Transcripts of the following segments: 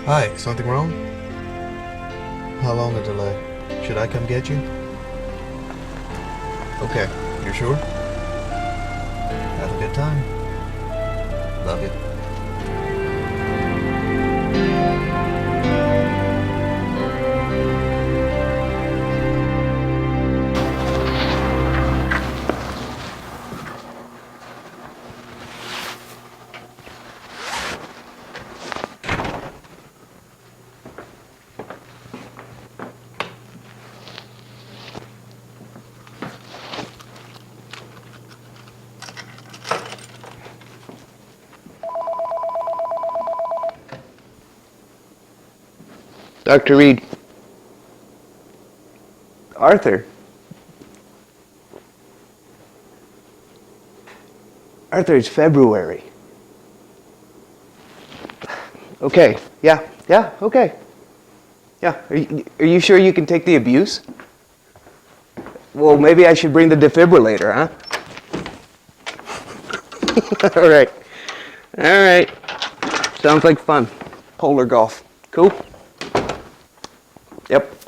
Hi, something wrong? How long a delay? Should I come get you? Okay, you're sure? Have a good time. Love you. Dr. Reed. Arthur. Arthur, it's February. Okay, yeah, okay. Yeah, are you sure you can take the abuse? Well, maybe I should bring the defibrillator, huh? All right. Sounds like fun. Polar golf. Cool? Yep.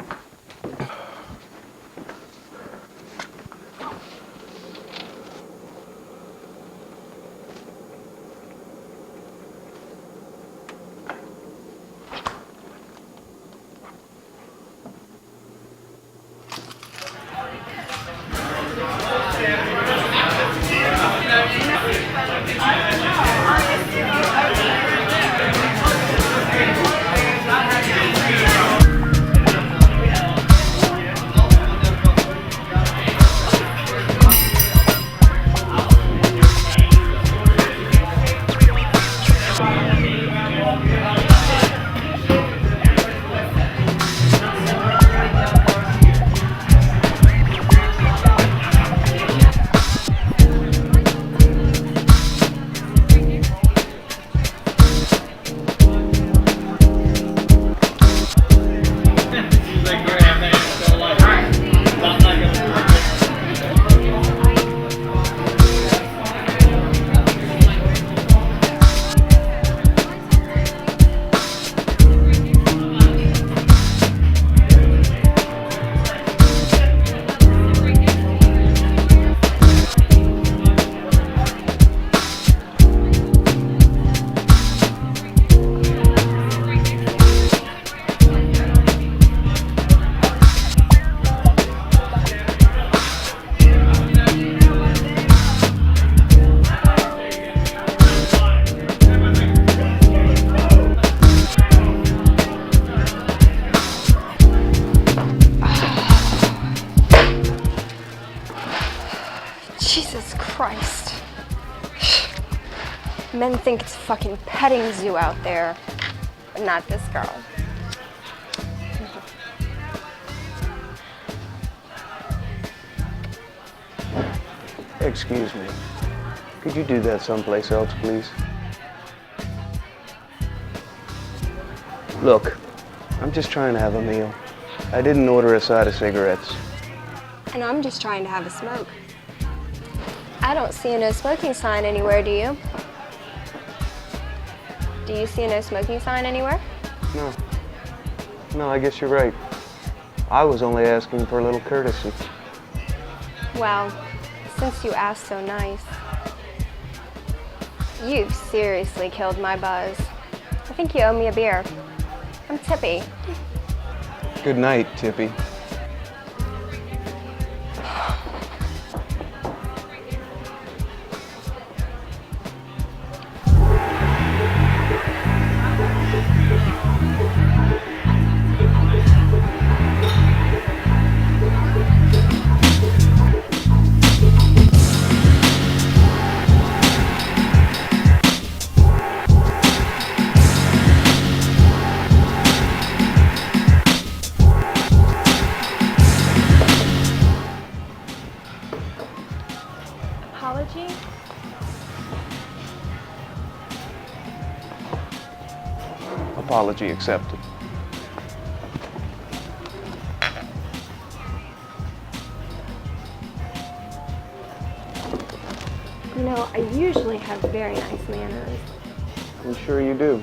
Jesus Christ. Men think it's a fucking petting zoo out there, but not this girl. Excuse me. Could you do that someplace else, please? Look, I'm just trying to have a meal. I didn't order a side of cigarettes. And I'm just trying to have a smoke. I don't see a no smoking sign anywhere, do you? Do you see a no smoking sign anywhere? No, I guess you're right. I was only asking for a little courtesy. Well, since you asked so nice, you've seriously killed my buzz. I think you owe me a beer. I'm tippy. Good night, Tippy. Apology? Apology accepted. You know, I usually have very nice manners. I'm sure you do.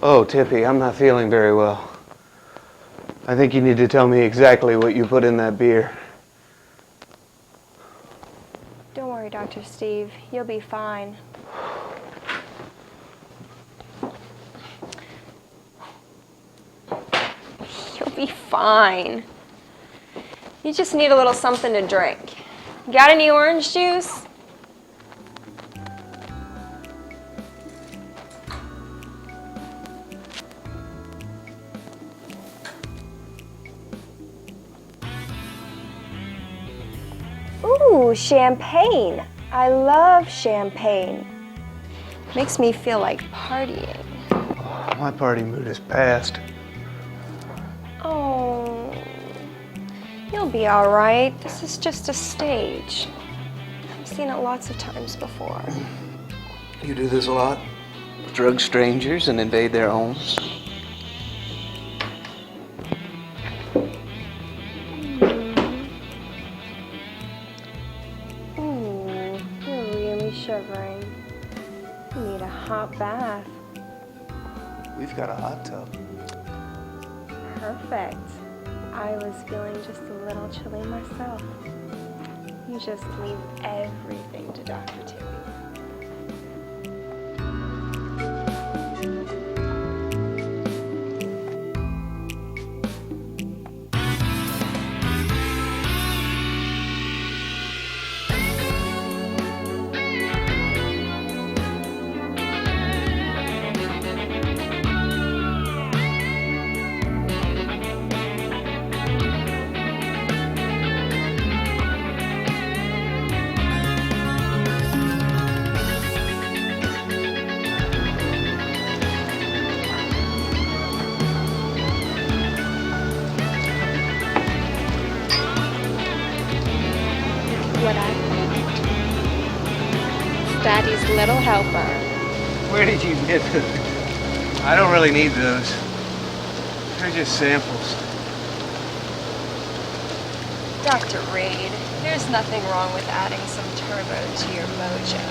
Oh, Tippy, I'm not feeling very well. I think you need to tell me exactly what you put in that beer. Don't worry, Dr. Steve. You'll be fine. You'll be fine. You just need a little something to drink. Got any orange juice? Ooh, champagne. I love champagne. Makes me feel like partying. My party mood is past. Oh, you'll be all right. This is just a stage. I've seen it lots of times before. You do this a lot? Drug strangers and invade their homes? Ooh, you're really shivering. You need a hot bath. We've got a hot tub. Perfect. I was feeling just a little chilly myself. You just leave everything to Dr. Tippy. What I thought. Daddy's little helper. Where did you get those? I don't really need those. They're just samples. Dr. Reed, there's nothing wrong with adding some turbo to your mojo.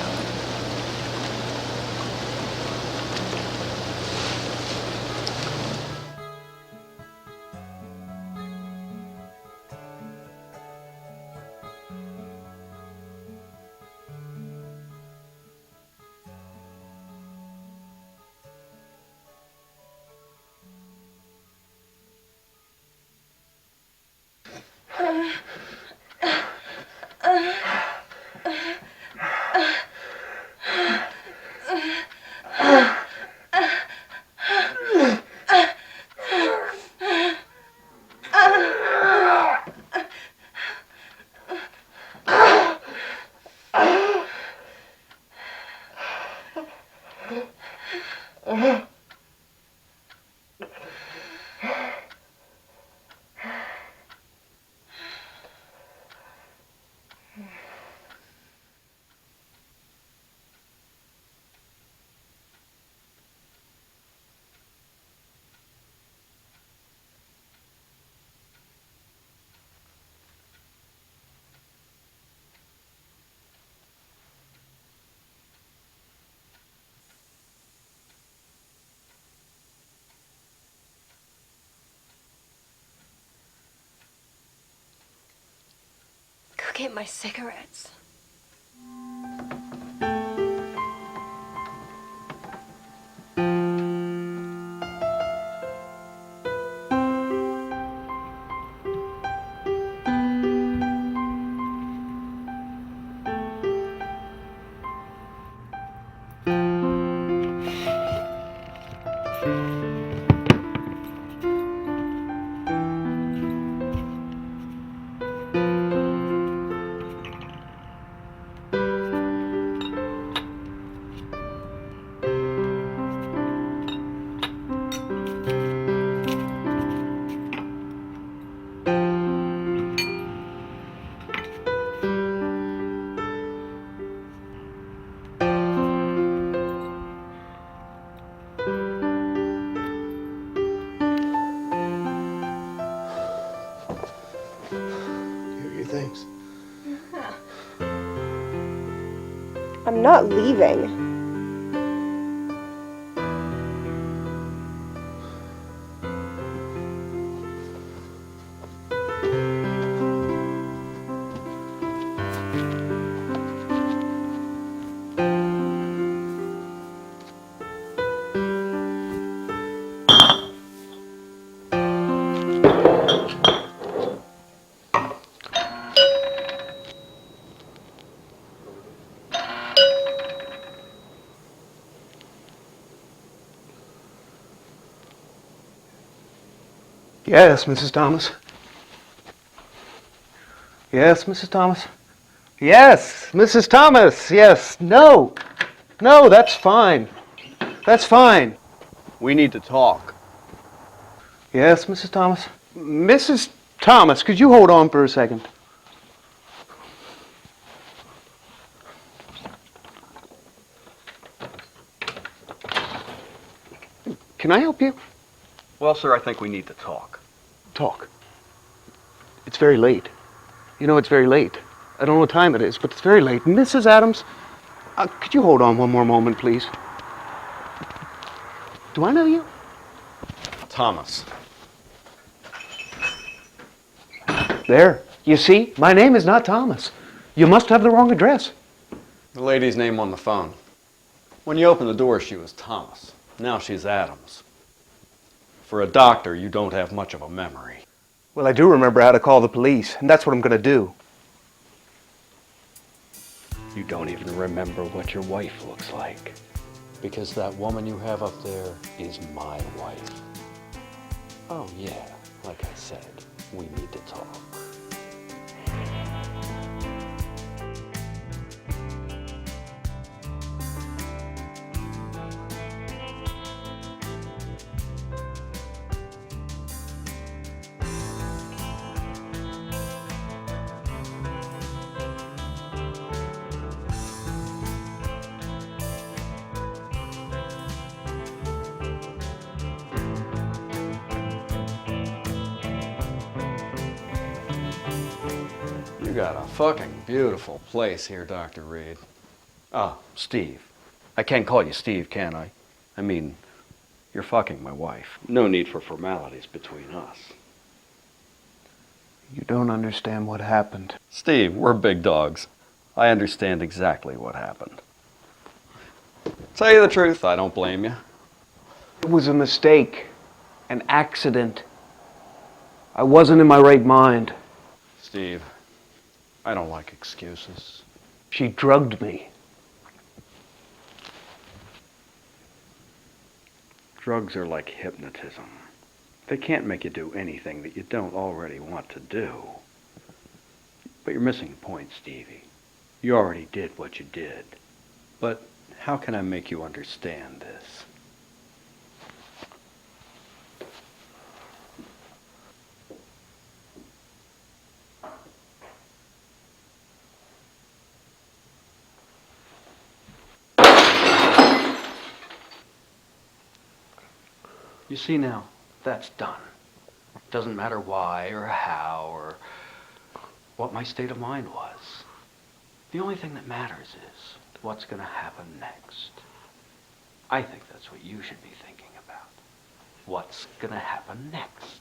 Go get my cigarettes. Things. I'm not leaving. Yes, Mrs. Thomas. Yes, Mrs. Thomas. Yes, Mrs. Thomas. Yes. No. No, that's fine. That's fine. We need to talk. Yes, Mrs. Thomas. Mrs. Thomas, could you hold on for a second? Can I help you? Well, sir, I think we need to talk. Talk. It's very late. You know, it's very late. I don't know what time it is, but it's very late. Mrs. Adams, could you hold on one more moment, please? Do I know you? Thomas. There. You see, my name is not Thomas. You must have the wrong address. The lady's name on the phone. When you opened the door, she was Thomas. Now she's Adams. For a doctor, you don't have much of a memory. Well, I do remember how to call the police, and that's what I'm going to do. You don't even remember what your wife looks like. Because that woman you have up there is my wife. Oh yeah, like I said, we need to talk. You got a fucking beautiful place here, Dr. Reed. Ah, Steve. I can't call you Steve, can I? I mean, you're fucking my wife. No need for formalities between us. You don't understand what happened. Steve, we're big dogs. I understand exactly what happened. Tell you the truth, I don't blame you. It was a mistake, an accident. I wasn't in my right mind. Steve, I don't like excuses. She drugged me. Drugs are like hypnotism. They can't make you do anything that you don't already want to do. But you're missing the point, Stevie. You already did what you did. But how can I make you understand this? You see now, that's done. Doesn't matter why or how or what my state of mind was. The only thing that matters is what's going to happen next. I think that's what you should be thinking about. What's going to happen next?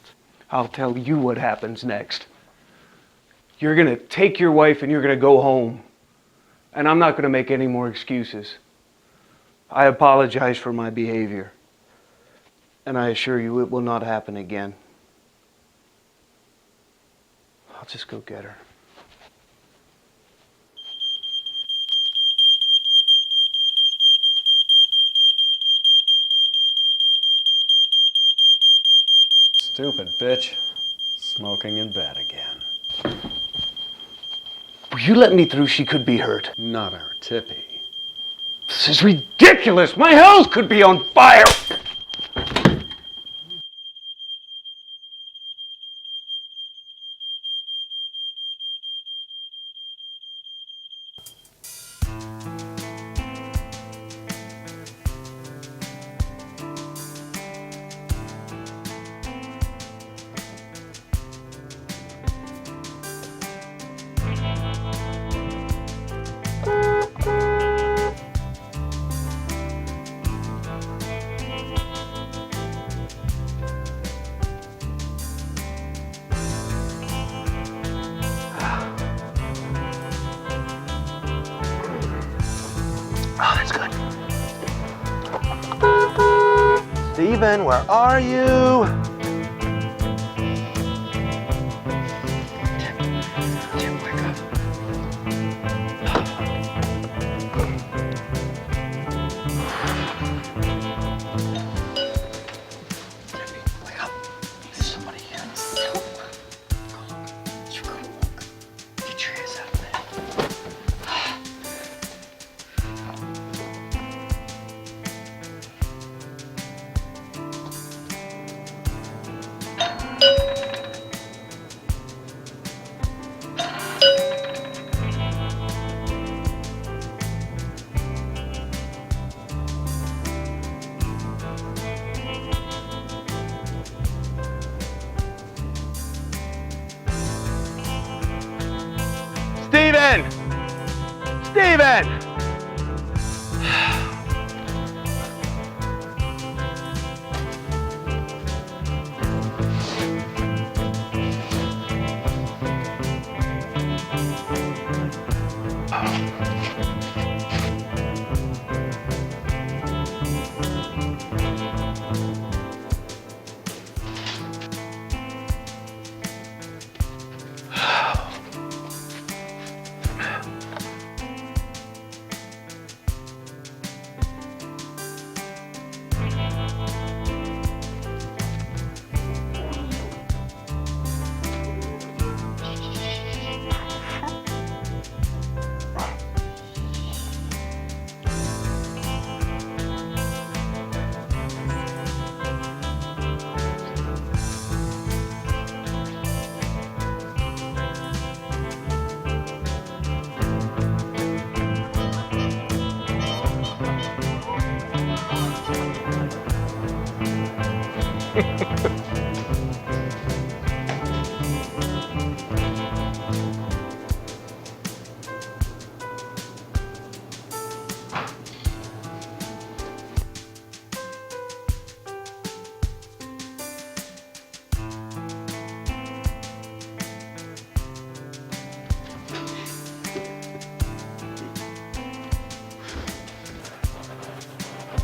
I'll tell you what happens next. You're going to take your wife and you're going to go home. And I'm not going to make any more excuses. I apologize for my behavior. And I assure you it will not happen again. I'll just go get her. Stupid bitch. Smoking in bed again. Will you let me through? She could be hurt. Not her tippy. This is ridiculous! My house could be on fire! Oh, that's good. Steven, where are you? Tim, wake up. Timmy, wake up. There's somebody here. Steven! Steven!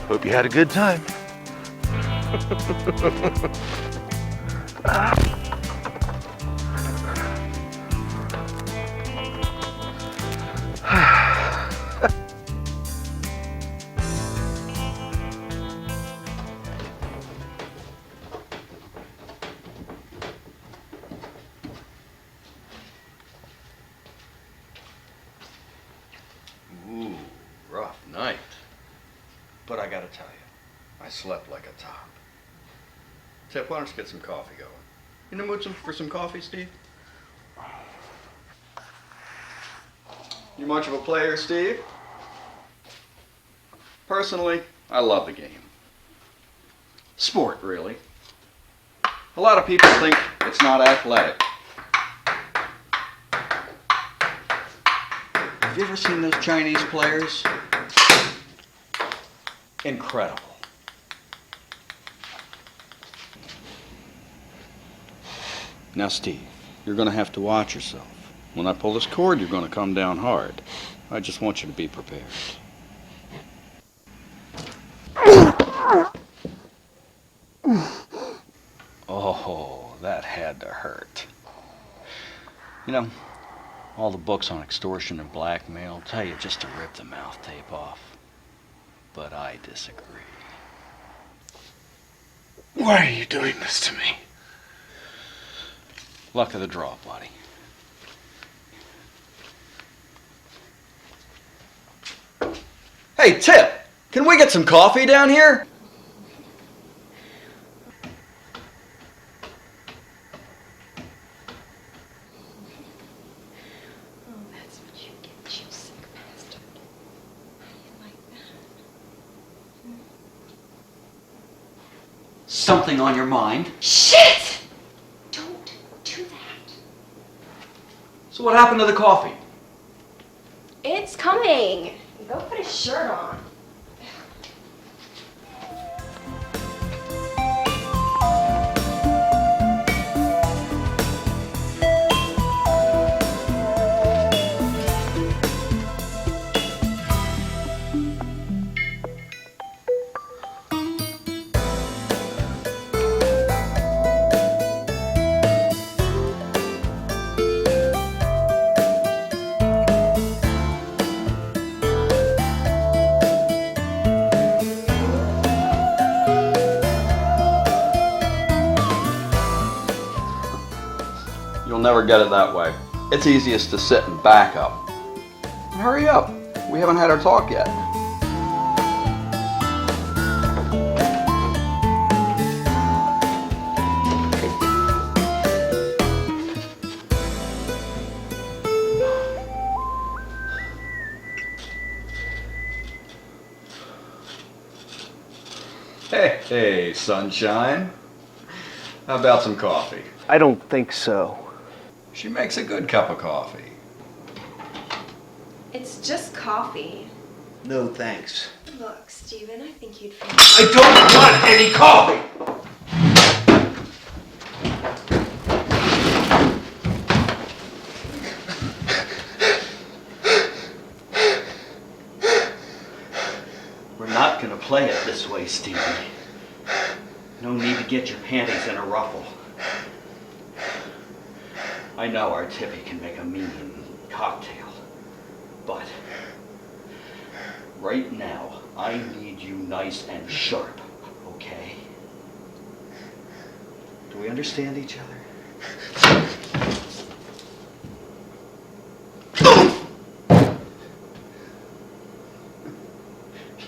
Hope you had a good time. Ooh, rough night. But I gotta tell you, I slept like a top. Tip, why don't you get some coffee going? You in the mood for some coffee, Steve? You much of a player, Steve? Personally, I love the game. Sport, really. A lot of people think it's not athletic. Have you ever seen those Chinese players? Incredible. Now, Steve, you're going to have to watch yourself. When I pull this cord, you're going to come down hard. I just want you to be prepared. Oh, that had to hurt. You know, all the books on extortion and blackmail tell you just to rip the mouth tape off. But I disagree. Why are you doing this to me? Luck of the draw, buddy. Hey, Tip! Can we get some coffee down here? Oh, that's what you get, you sick bastard. How do you like that? Something on your mind? Shit! Don't do that. So what happened to the coffee? It's coming. Go put a shirt on. You'll never get it that way. It's easiest to sit and back up. Hurry up. We haven't had our talk yet. Hey, sunshine. How about some coffee? I don't think so. She makes a good cup of coffee. It's just coffee. No thanks. Look, Steven, I think you'd feel... I don't want any coffee! We're not gonna play it this way, Stevie. No need to get your panties in a ruffle. I know our Tippy can make a mean cocktail, but right now, I need you nice and sharp, okay? Do we understand each other?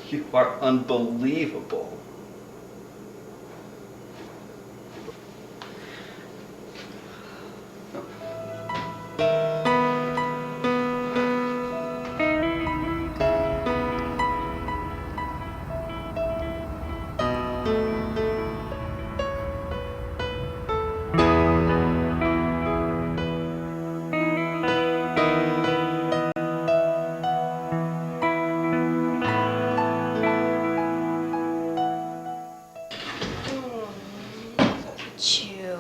You are unbelievable. Chew.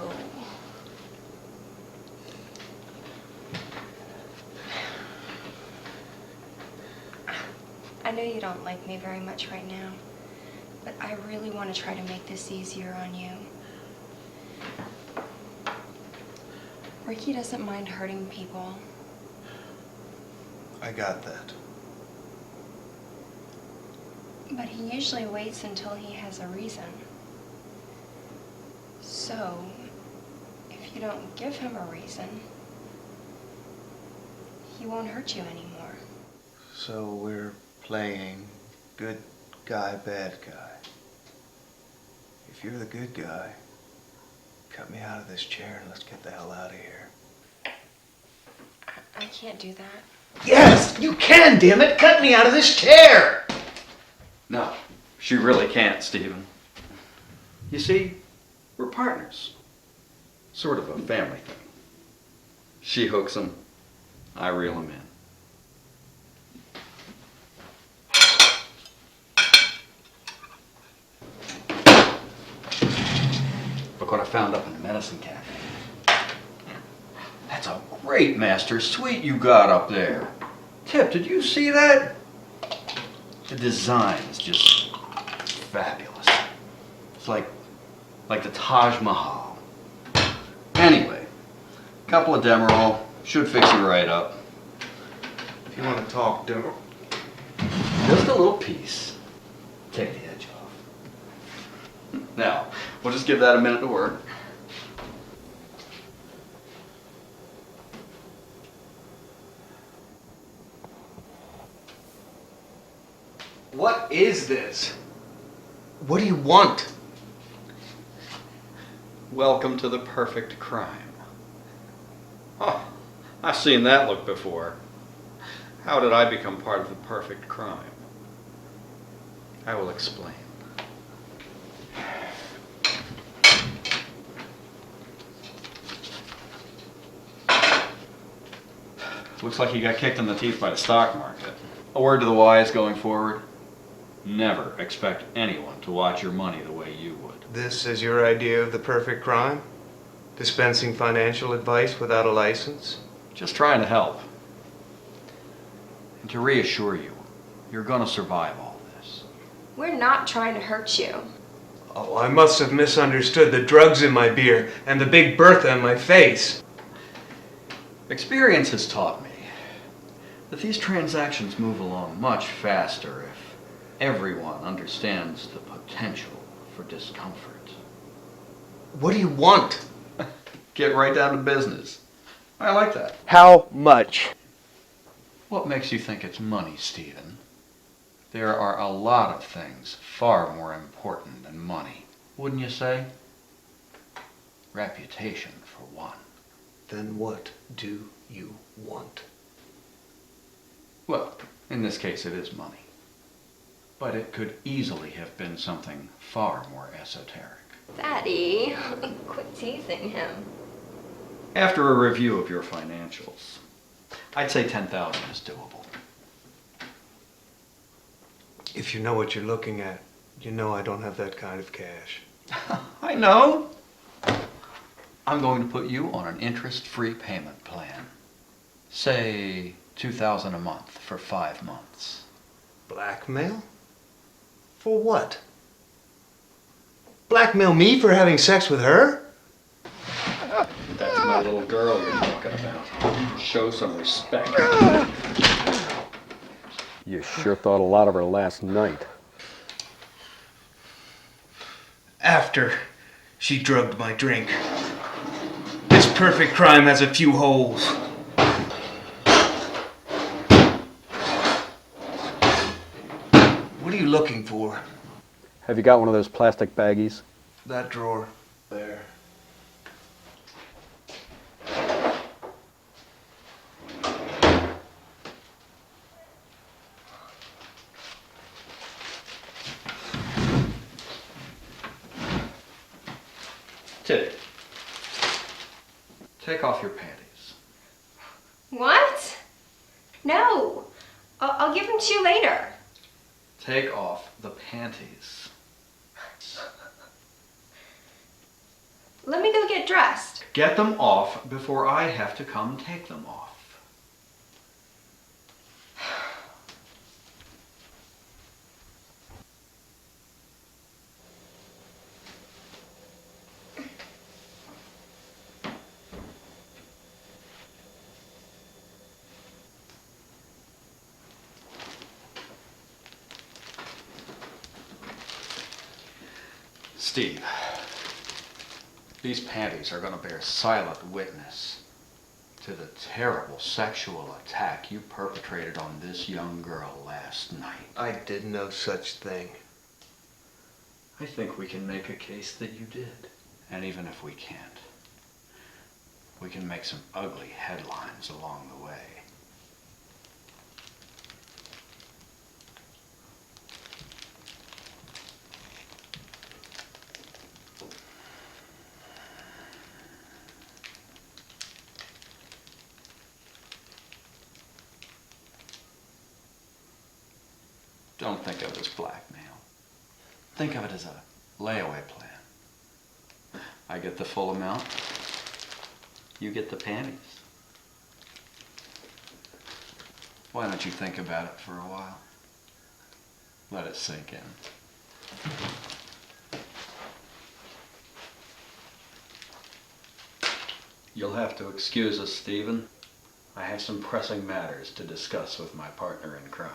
I know you don't like me very much right now, but I really want to try to make this easier on you. Ricky doesn't mind hurting people. I got that. But he usually waits until he has a reason. So, if you don't give him a reason, he won't hurt you anymore. So we're playing good guy, bad guy. If you're the good guy, cut me out of this chair and let's get the hell out of here. I can't do that. Yes, you can, damn it! Cut me out of this chair! No, she really can't, Stephen. You see, we're partners. Sort of a family thing. She hooks him, I reel him in. Look what I found up in the medicine cabinet. That's a great master suite you got up there. Tip, did you see that? The design is just fabulous. It's like the Taj Mahal. Anyway, a couple of Demerol should fix you right up. If you want to talk, Demerol. Just a little piece. Take the edge off. Now, we'll just give that a minute to work. What is this? What do you want? Welcome to the perfect crime. Oh, I've seen that look before. How did I become part of the perfect crime? I will explain. Looks like you got kicked in the teeth by the stock market. A word to the wise going forward. Never expect anyone to watch your money the way you would. This is your idea of the perfect crime? Dispensing financial advice without a license? Just trying to help. And to reassure you, you're gonna survive all this. We're not trying to hurt you. Oh, I must have misunderstood the drugs in my beer and the big Bertha in my face. Experience has taught me that these transactions move along much faster if everyone understands the potential for discomfort. What do you want? Get right down to business. I like that. How much? What makes you think it's money, Stephen? There are a lot of things far more important than money, wouldn't you say? Reputation, for one. Then what do you want? Well, in this case it is money. But it could easily have been something far more esoteric. Daddy, quit teasing him. After a review of your financials, I'd say 10,000 is doable. If you know what you're looking at, you know I don't have that kind of cash. I know. I'm going to put you on an interest-free payment plan. Say $2,000 a month for 5 months. Blackmail? For what? Blackmail me for having sex with her? That's my little girl you're talking about. Show some respect. You sure thought a lot of her last night. After she drugged my drink. This perfect crime has a few holes. What are you looking for? Have you got one of those plastic baggies? That drawer. There. Titty, take off your panties. What? No. I'll give them to you later. Take off the panties. Let me go get dressed. Get them off before I have to come take them off. Steve, these panties are going to bear silent witness to the terrible sexual attack you perpetrated on this young girl last night. I did no such thing. I think we can make a case that you did. And even if we can't, we can make some ugly headlines along the way. Don't think of it as blackmail. Think of it as a layaway plan. I get the full amount, you get the panties. Why don't you think about it for a while? Let it sink in. You'll have to excuse us, Stephen. I have some pressing matters to discuss with my partner in crime.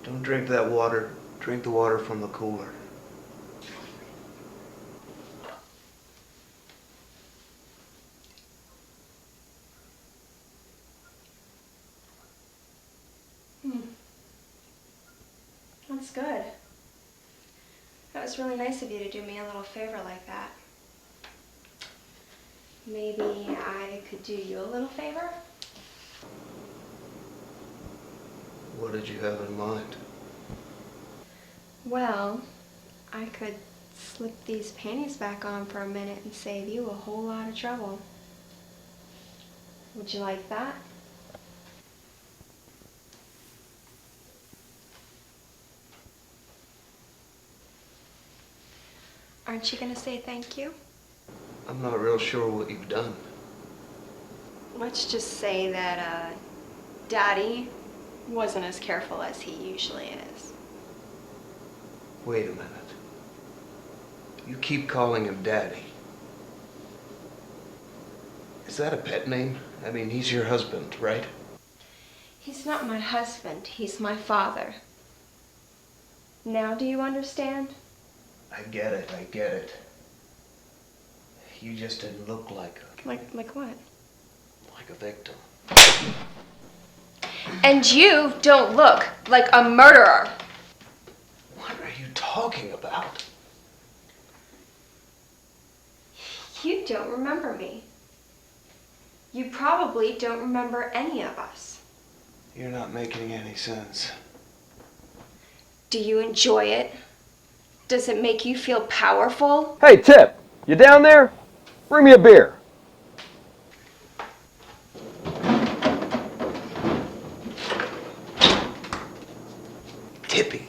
Don't drink that water. Drink the water from the cooler. That's good. That was really nice of you to do me a little favor like that. Maybe I could do you a little favor? What did you have in mind? Well, I could slip these panties back on for a minute and save you a whole lot of trouble. Would you like that? Aren't you gonna say thank you? I'm not real sure what you've done. Let's just say that, Daddy wasn't as careful as he usually is. Wait a minute. You keep calling him Daddy. Is that a pet name? I mean, he's your husband, right? He's not my husband. He's my father. Now do you understand? I get it, I get it. You just didn't look like Like what? a victim. And you don't look like a murderer. What are you talking about? You don't remember me. You probably don't remember any of us. You're not making any sense. Do you enjoy it? Does it make you feel powerful? Hey, Tip, you down there? Bring me a beer. Tippy.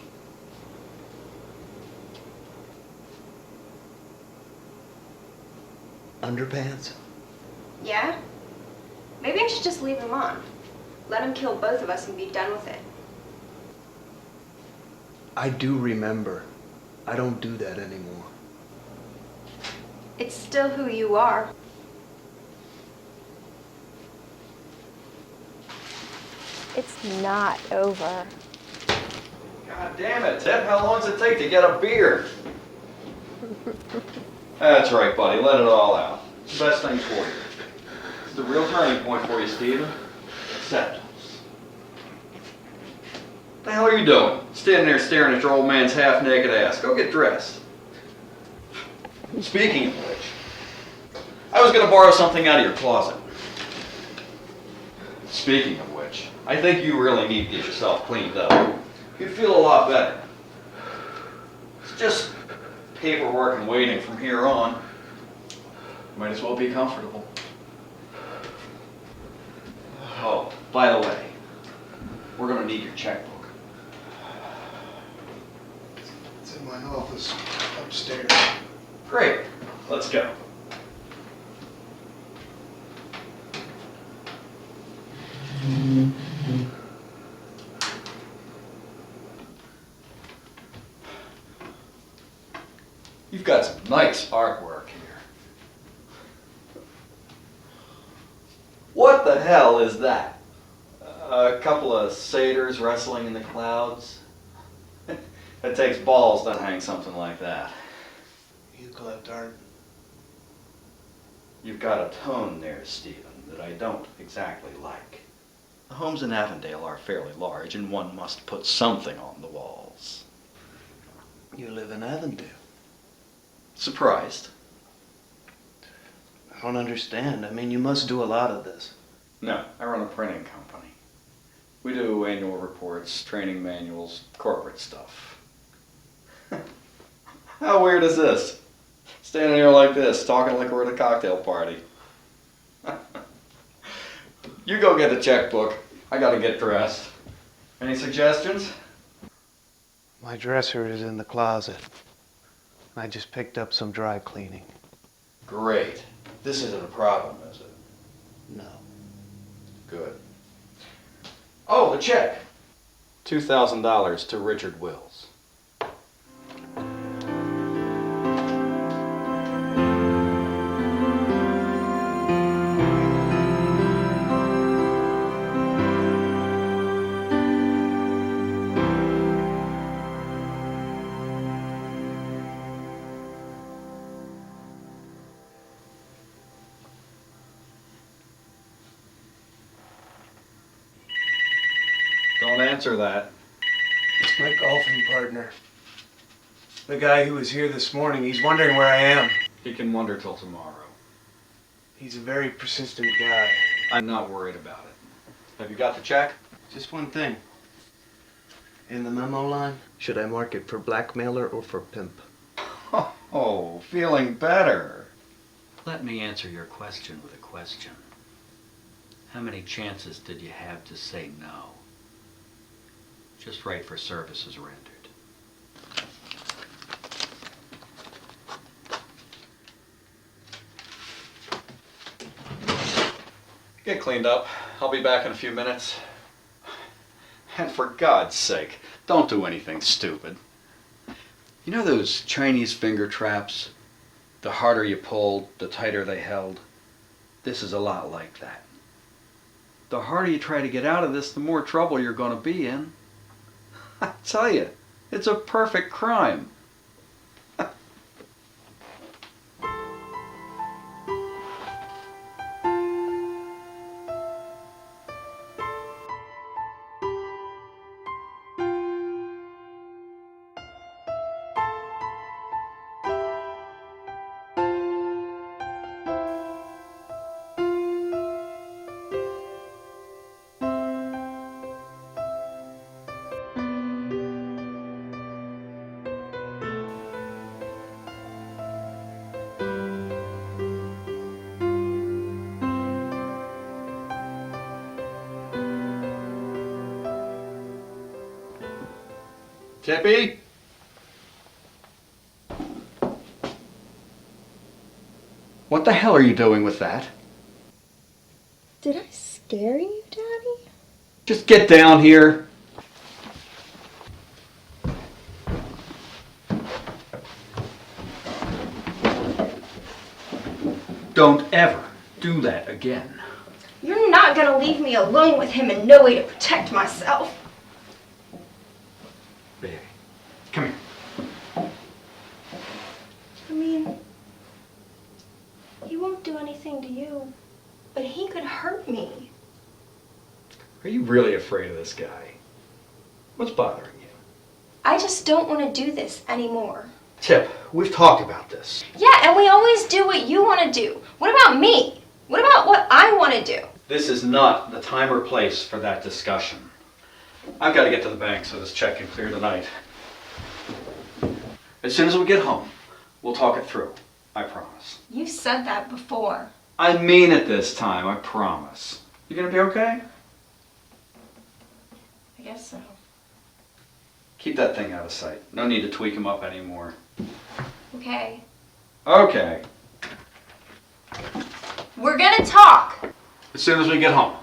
Underpants? Yeah? Maybe I should just leave him on. Let him kill both of us and be done with it. I do remember. I don't do that anymore. It's still who you are. It's not over. God damn it, Tip. How long does it take to get a beer? That's right, buddy. Let it all out. It's the best thing for you. It's the real turning point for you, Steven. Acceptance. What the hell are you doing? Standing there staring at your old man's half-naked ass. Go get dressed. Speaking of which, I was going to borrow something out of your closet. Speaking of which, I think you really need to get yourself cleaned up. You'd feel a lot better. It's just paperwork and waiting from here on. Might as well be comfortable. Oh, by the way, we're going to need your checkbook. It's in my office upstairs. Great. Let's go. You've got some nice artwork here. What the hell is that? A couple of satyrs wrestling in the clouds? It takes balls to hang something like that. You collect art? You've got a tone there, Stephen, that I don't exactly like. The homes in Avondale are fairly large, and one must put something on the walls. You live in Avondale. Surprised? I don't understand. I mean, you must do a lot of this. No, I run a printing company. We do annual reports, training manuals, corporate stuff. How weird is this? Standing here like this, talking like we're at a cocktail party. You go get the checkbook. I gotta get dressed. Any suggestions? My dresser is in the closet. I just picked up some dry cleaning. Great. This isn't a problem, is it? No. Good. Oh, the check. $2,000 to Richard Wills. Don't answer that. It's my golfing partner. The guy who was here this morning, he's wondering where I am. He can wonder till tomorrow. He's a very persistent guy. I'm not worried about it. Have you got the check? Just one thing. In the memo line, should I mark it for blackmailer or for pimp? Oh, feeling better. Let me answer your question with a question. How many chances did you have to say no? Just right for services rendered. Get cleaned up. I'll be back in a few minutes. And for God's sake, don't do anything stupid. You know those Chinese finger traps? The harder you pulled, the tighter they held. This is a lot like that. The harder you try to get out of this, the more trouble you're going to be in. I tell you, it's a perfect crime. Tippy? What the hell are you doing with that? Did I scare you, Daddy? Just get down here. Don't ever do that again. You're not gonna leave me alone with him and no way to protect myself. Baby, come here. I mean, he won't do anything to you, but he could hurt me. Are you really afraid of this guy? What's bothering you? I just don't want to do this anymore. Tip, we've talked about this. Yeah, and we always do what you want to do. What about me? What about what I want to do? This is not the time or place for that discussion. I've got to get to the bank so this check can clear tonight. As soon as we get home, we'll talk it through. I promise. You said that before. I mean it this time, I promise. You gonna be okay? I guess so. Keep that thing out of sight. No need to tweak him up anymore. Okay. Okay. We're gonna talk. As soon as we get home.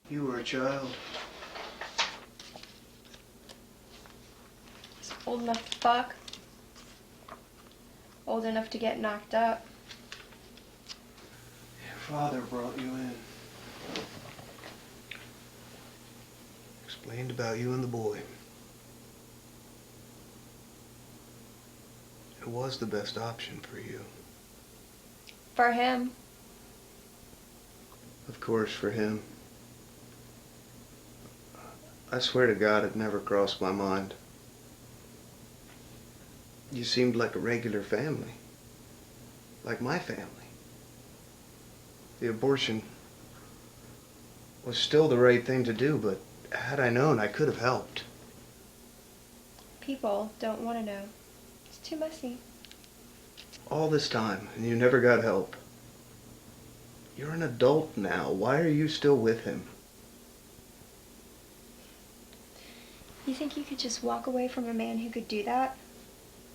You were a child. He's old enough to fuck. Old enough to get knocked up. Your father brought you in. Explained about you and the boy. It was the best option for you. For him. Of course, for him. I swear to God, it never crossed my mind. You seemed like a regular family. Like my family. The abortion was still the right thing to do, but had I known, I could have helped. People don't want to know. It's too messy. All this time, and you never got help. You're an adult now. Why are you still with him? You think you could just walk away from a man who could do that?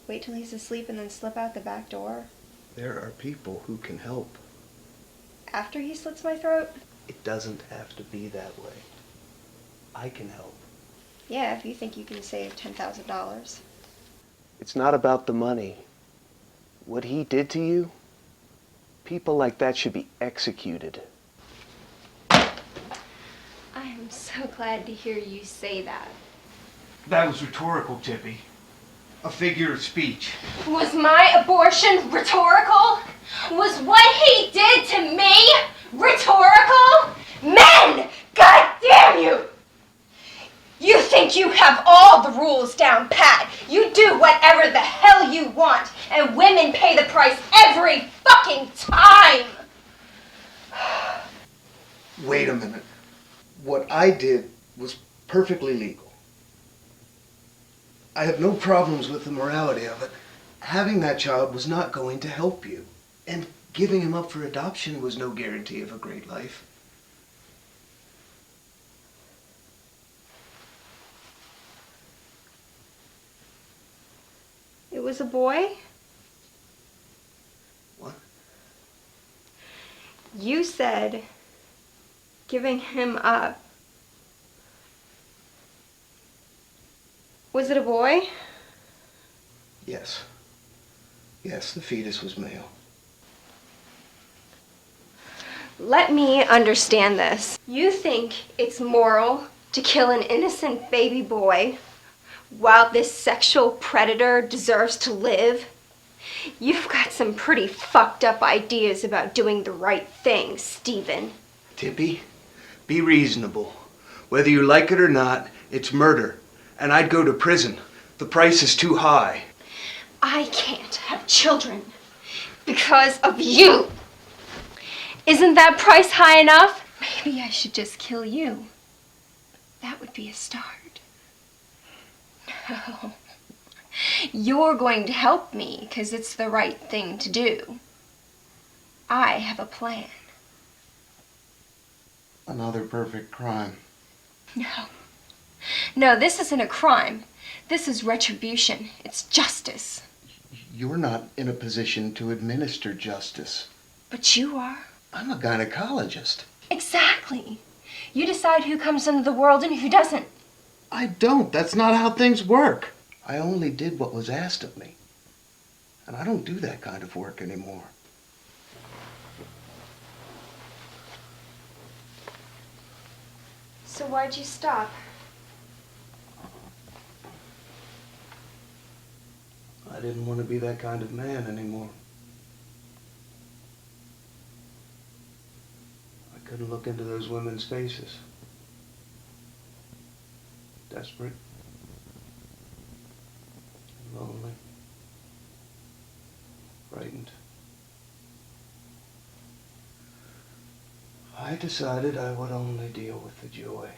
Wait till he's asleep and then slip out the back door? There are people who can help. After he slits my throat? It doesn't have to be that way. I can help. Yeah, if you think you can save $10,000. It's not about the money. What he did to you, people like that should be executed. I am so glad to hear you say that. That was rhetorical, Tippy. A figure of speech. Was my abortion rhetorical? Was what he did to me rhetorical? Men! God damn you! You think think you have all the rules down pat. You do whatever the hell you want, and women pay the price every fucking time. Wait a minute. What I did was perfectly legal. I have no problems with the morality of it. Having that child was not going to help you. And giving him up for adoption was no guarantee of a great life. It was a boy? What? You said giving him up. Was it a boy? Yes. Yes, the fetus was male. Let me understand this. You think it's moral to kill an innocent baby boy while this sexual predator deserves to live? You've got some pretty fucked up ideas about doing the right thing, Stephen. Tippy, be reasonable. Whether you like it or not, it's murder. And I'd go to prison. The price is too high. I can't have children because of you. Isn't that price high enough? Maybe I should just kill you. That would be a start. No. You're going to help me because it's the right thing to do. I have a plan. Another perfect crime. No. No, this isn't a crime. This is retribution. It's justice. You're not in a position to administer justice. But you are. I'm a gynecologist. Exactly. You decide who comes into the world and who doesn't. I don't. That's not how things work. I only did what was asked of me. And I don't do that kind of work anymore. So why'd you stop? I didn't want to be that kind of man anymore. I couldn't look into those women's faces. Desperate. Lonely. Frightened. I decided I would only deal with the joy.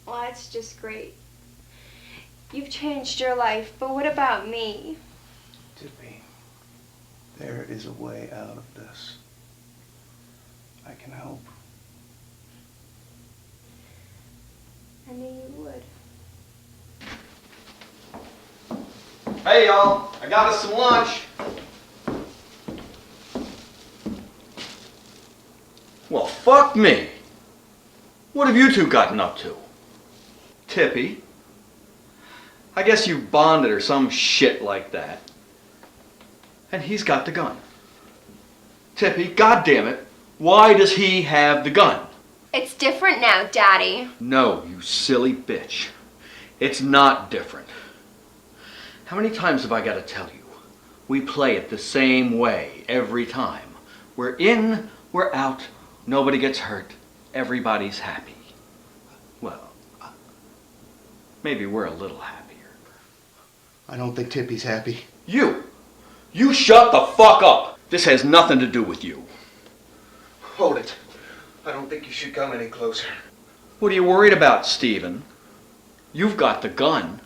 Well, that's just great. You've changed your life, but what about me? Tippy, there is a way out of this. I can help. I knew you would. Hey y'all, I got us some lunch. Well, fuck me. What have you two gotten up to? Tippy? I guess you bonded or some shit like that. And he's got the gun. Tippy, goddammit, why does he have the gun? It's different now, Daddy. No, you silly bitch. It's not different. How many times have I got to tell you? We play it the same way every time. We're in, we're out, nobody gets hurt, everybody's happy. Well, maybe we're a little happier. I don't think Tippy's happy. You shut the fuck up. This has nothing to do with you. Hold it. I don't think you should come any closer. What are you worried about, Stephen? You've got the gun.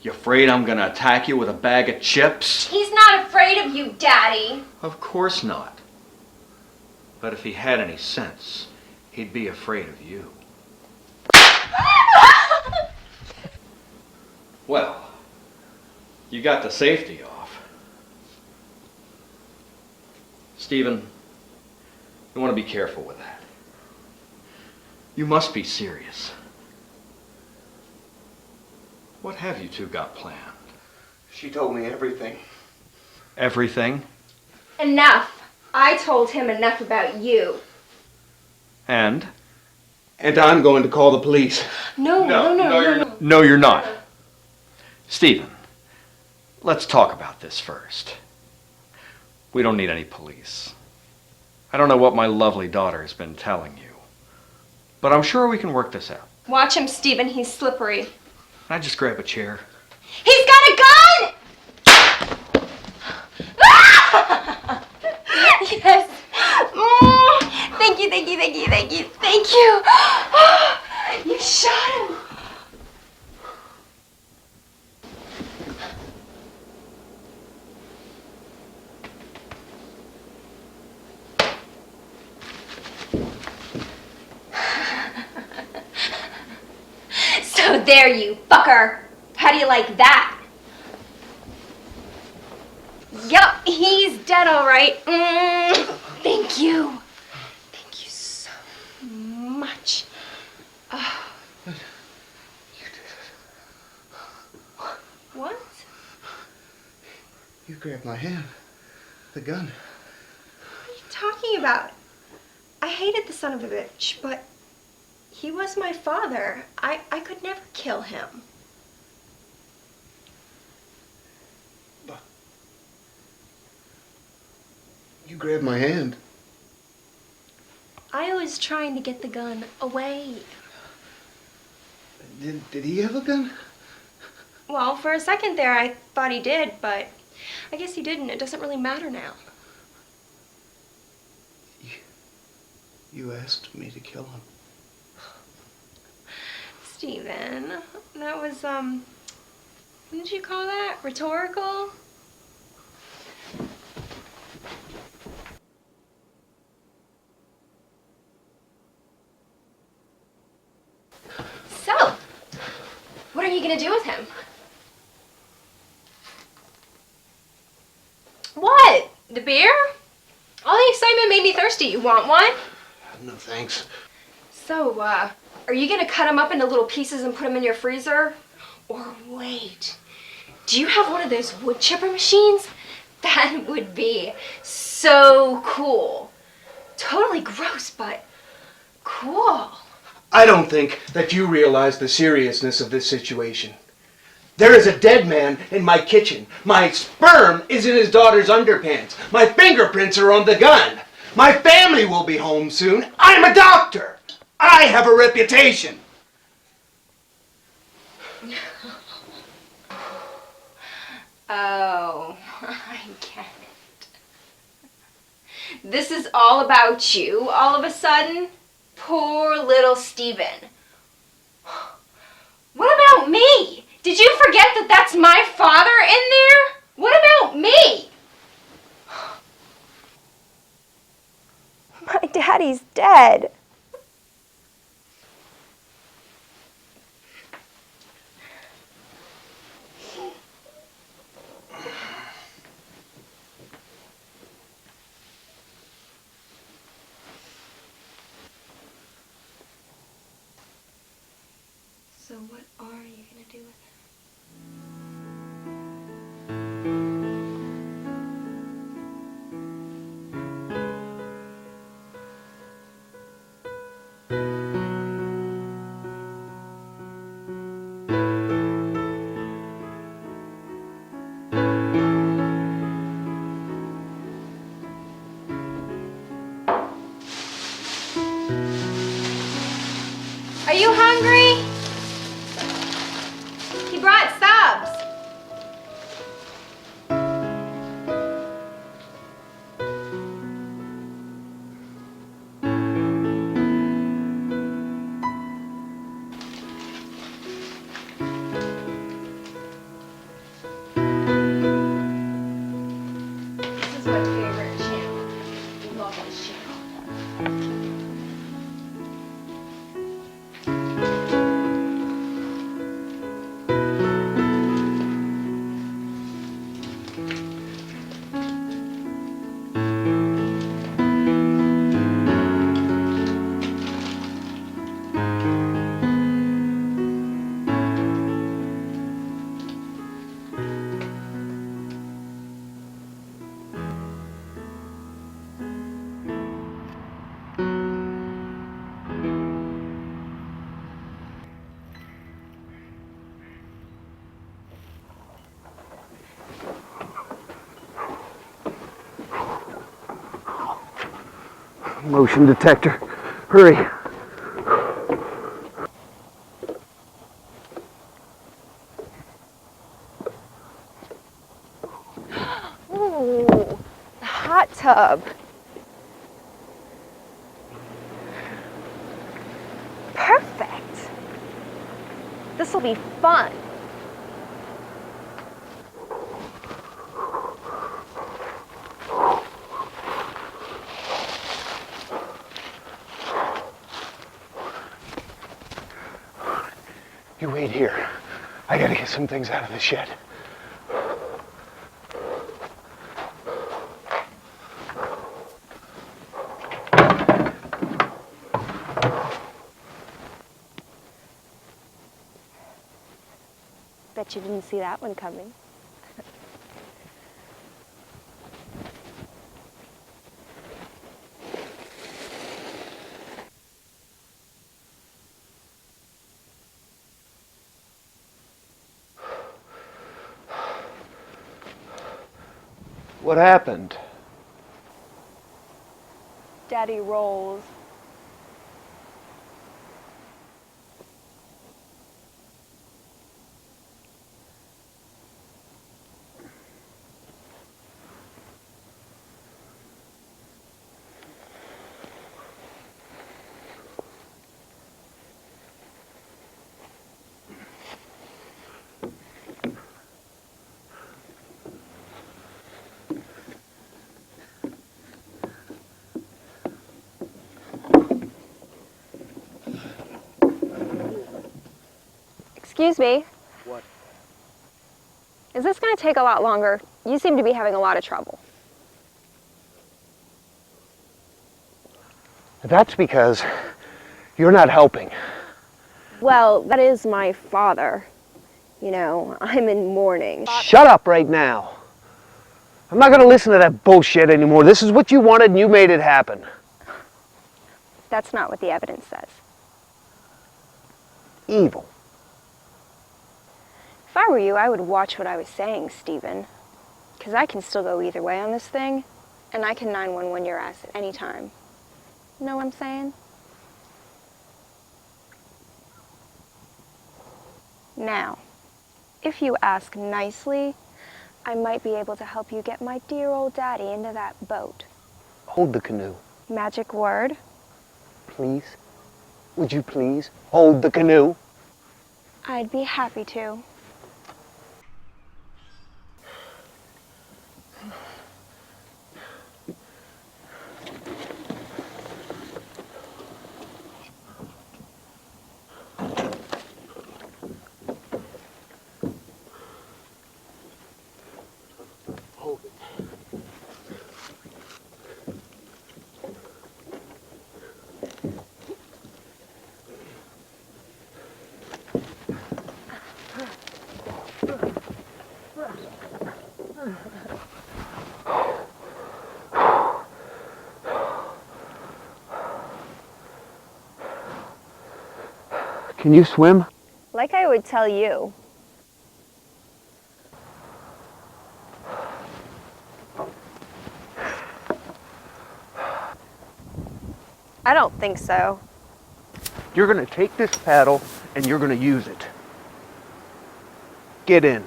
You afraid I'm gonna attack you with a bag of chips? He's not afraid of you, Daddy. Of course not. But if he had any sense, he'd be afraid of you. Well, you got the safety off. Stephen, you want to be careful with that. You must be serious. What have you two got planned? She told me everything. Everything? Enough. I told him enough about you. And? And I'm going to call the police. No. No, you're not. Stephen, let's talk about this first. We don't need any police. I don't know what my lovely daughter has been telling you, but I'm sure we can work this out. Watch him, Stephen. He's slippery. Can I just grab a chair? He's got a gun! Yes. Thank you, thank you, thank you, thank you, thank you. You shot him. So there, you fucker. How do you like that? Yup, he's dead, all right. Thank you. Thank you so much. Oh. You did it. What? You grabbed my hand. The gun. What are you talking about? I hated the son of a bitch, but he was my father. I could never kill him. But you grabbed my hand. I was trying to get the gun away. Did he have a gun? Well, for a second there, I thought he did, but I guess he didn't. It doesn't really matter now. You asked me to kill him. Stephen, that was, what did you call that? Rhetorical? So, what are you gonna do with him? What? The beer? All the excitement made me thirsty. You want one? No thanks. So, are you gonna cut him up into little pieces and put him in your freezer? Or wait, do you have one of those wood chipper machines? That would be so cool. Totally gross, but cool. I don't think that you realize the seriousness of this situation. There is a dead man in my kitchen. My sperm is in his daughter's underpants. My fingerprints are on the gun. My family will be home soon. I'm a doctor. I have a reputation. Oh, I get it. This is all about you, all of a sudden? Poor little Stephen. What about me? Did you forget that that's my father in there? What about me? My daddy's dead. So what are you gonna do with him? Are you hungry? He brought subs. This is my favorite channel. Love this channel. Motion detector. Hurry. Ooh, the hot tub. Perfect. This'll be fun. You wait here. I gotta get some things out of the shed. Bet you didn't see that one coming. What happened? Daddy rolls. Excuse me. What? Is this going to take a lot longer? You seem to be having a lot of trouble. That's because you're not helping. Well, that is my father. You know, I'm in mourning. Shut up right now. I'm not gonna listen to that bullshit anymore. This is what you wanted and you made it happen. That's not what the evidence says. Evil. If I were you, I would watch what I was saying, Stephen. Because I can still go either way on this thing, and I can 911 your ass at any time. Know what I'm saying? Now, if you ask nicely, I might be able to help you get my dear old daddy into that boat. Hold the canoe. Magic word? Please? Would you please hold the canoe? I'd be happy to. Hold it. Can you swim? Like I would tell you. I don't think so. You're gonna take this paddle and you're gonna use it. Get in.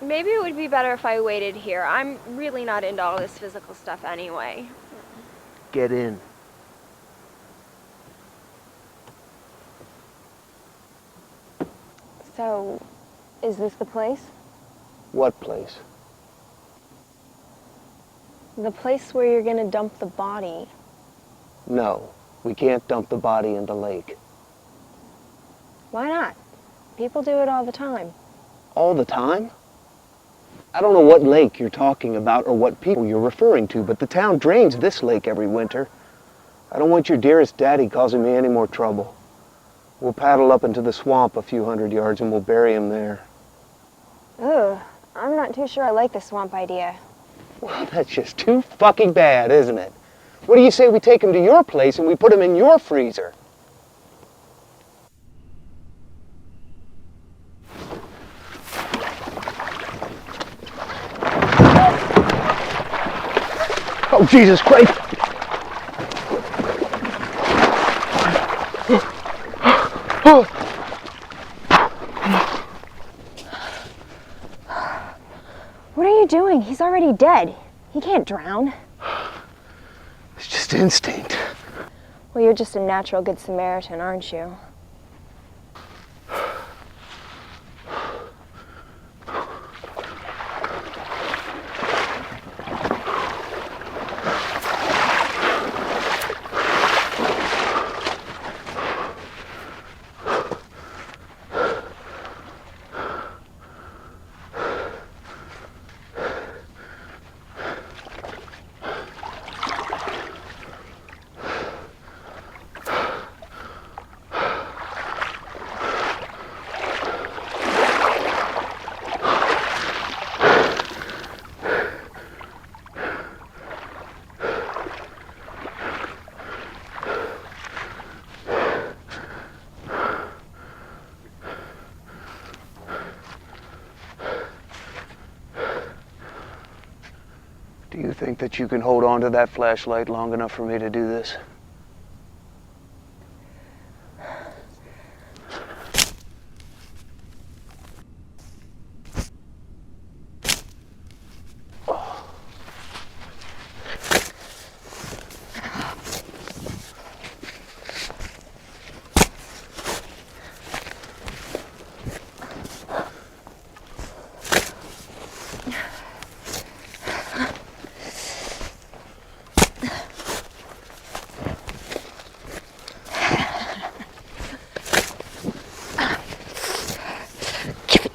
Maybe it would be better if I waited here. I'm really not into all this physical stuff anyway. Get in. So, is this the place? What place? The place where you're gonna dump the body. No, we can't dump the body in the lake. Why not? People do it all the time. All the time? I don't know what lake you're talking about or what people you're referring to, but the town drains this lake every winter. I don't want your dearest daddy causing me any more trouble. We'll paddle up into the swamp a few hundred yards and we'll bury him there. Ugh, I'm not too sure I like the swamp idea. Well, that's just too fucking bad, isn't it? What do you say we take him to your place and we put him in your freezer? Oh, Jesus Christ! already dead. He can't drown. It's just instinct. Well, you're just a natural good Samaritan, aren't you? Do you think that you can hold on to that flashlight long enough for me to do this?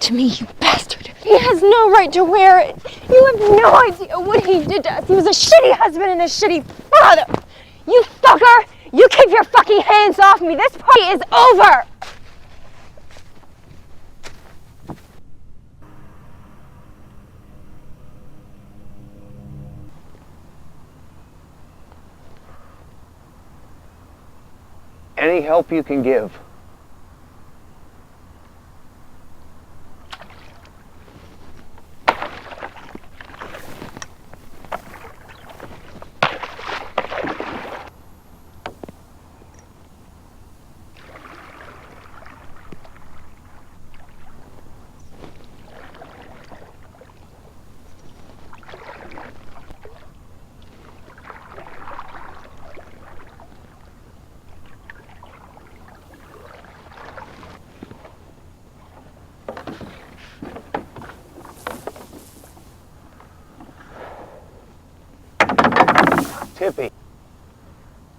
To me, you bastard. He has no right to wear it. You have no idea what he did to us. He was a shitty husband and a shitty father. You fucker! You keep your fucking hands off me. This party is over. Any help you can give. Tippy,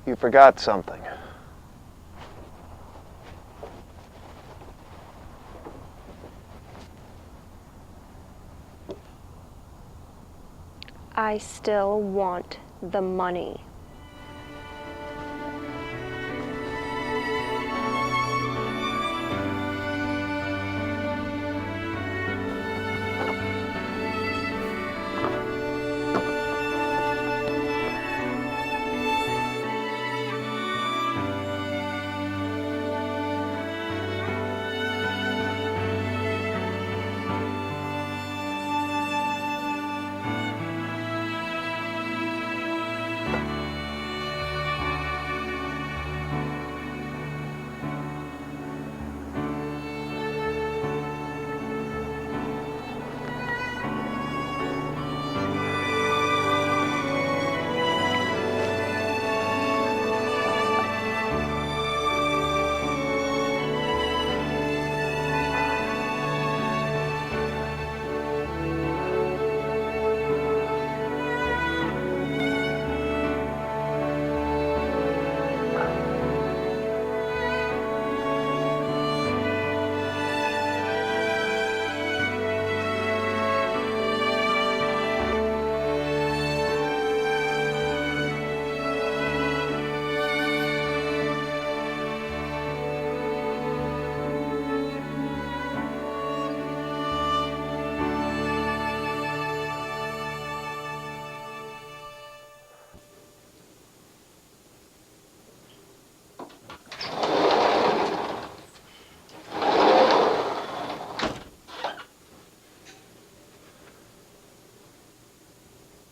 you forgot something. I still want the money.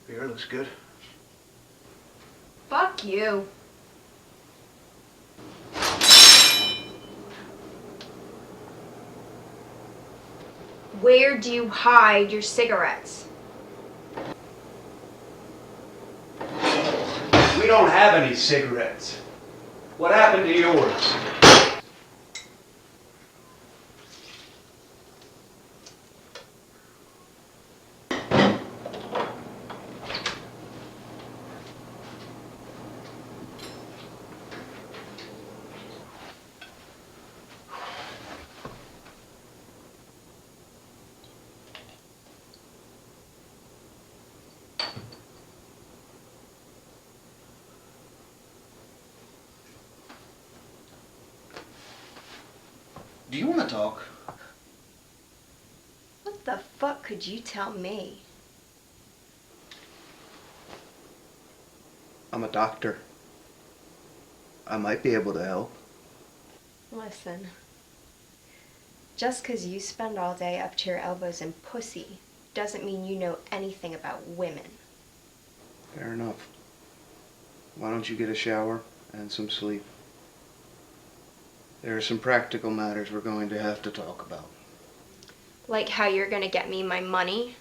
Beer looks good. Fuck you. Where do you hide your cigarettes? We don't have any cigarettes. What happened to yours? Do you want to talk? What the fuck could you tell me? I'm a doctor. I might be able to help. Listen, just 'cause you spend all day up to your elbows in pussy doesn't mean you know anything about women. Fair enough. Why don't you get a shower and some sleep? There are some practical matters we're going to have to talk about. Like how you're gonna get me my money?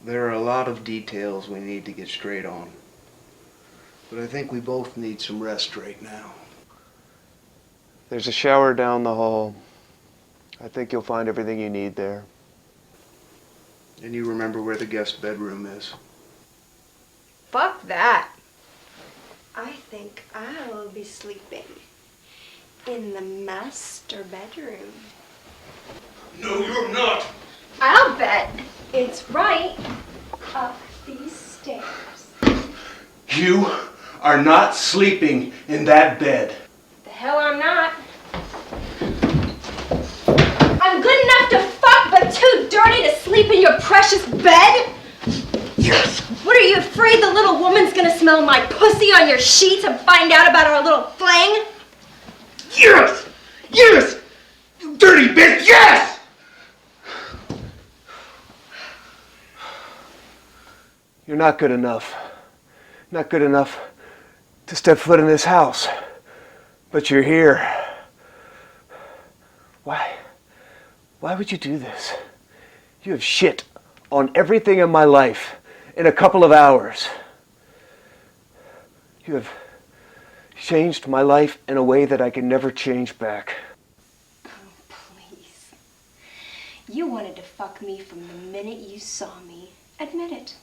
There are a lot of details we need to get straight on. But I think we both need some rest right now. There's a shower down the hall. I think you'll find everything you need there. And you remember where the guest bedroom is. Fuck that. I think I'll be sleeping in the master bedroom. No, you're not! I'll bet it's right up these stairs. You are not sleeping in that bed. The hell I'm not. I'm good enough to fuck, but too dirty to sleep in your precious bed? Yes! What, are you afraid the little woman's gonna smell my pussy on your sheets and find out about our little fling? Yes! Yes! You dirty bitch, yes! You're not good enough. Not good enough to step foot in this house. But you're here. Why? Why would you do this? You have shit on everything in my life in a couple of hours. You have changed my life in a way that I can never change back. Oh, please. You wanted to fuck me from the minute you saw me. Admit it.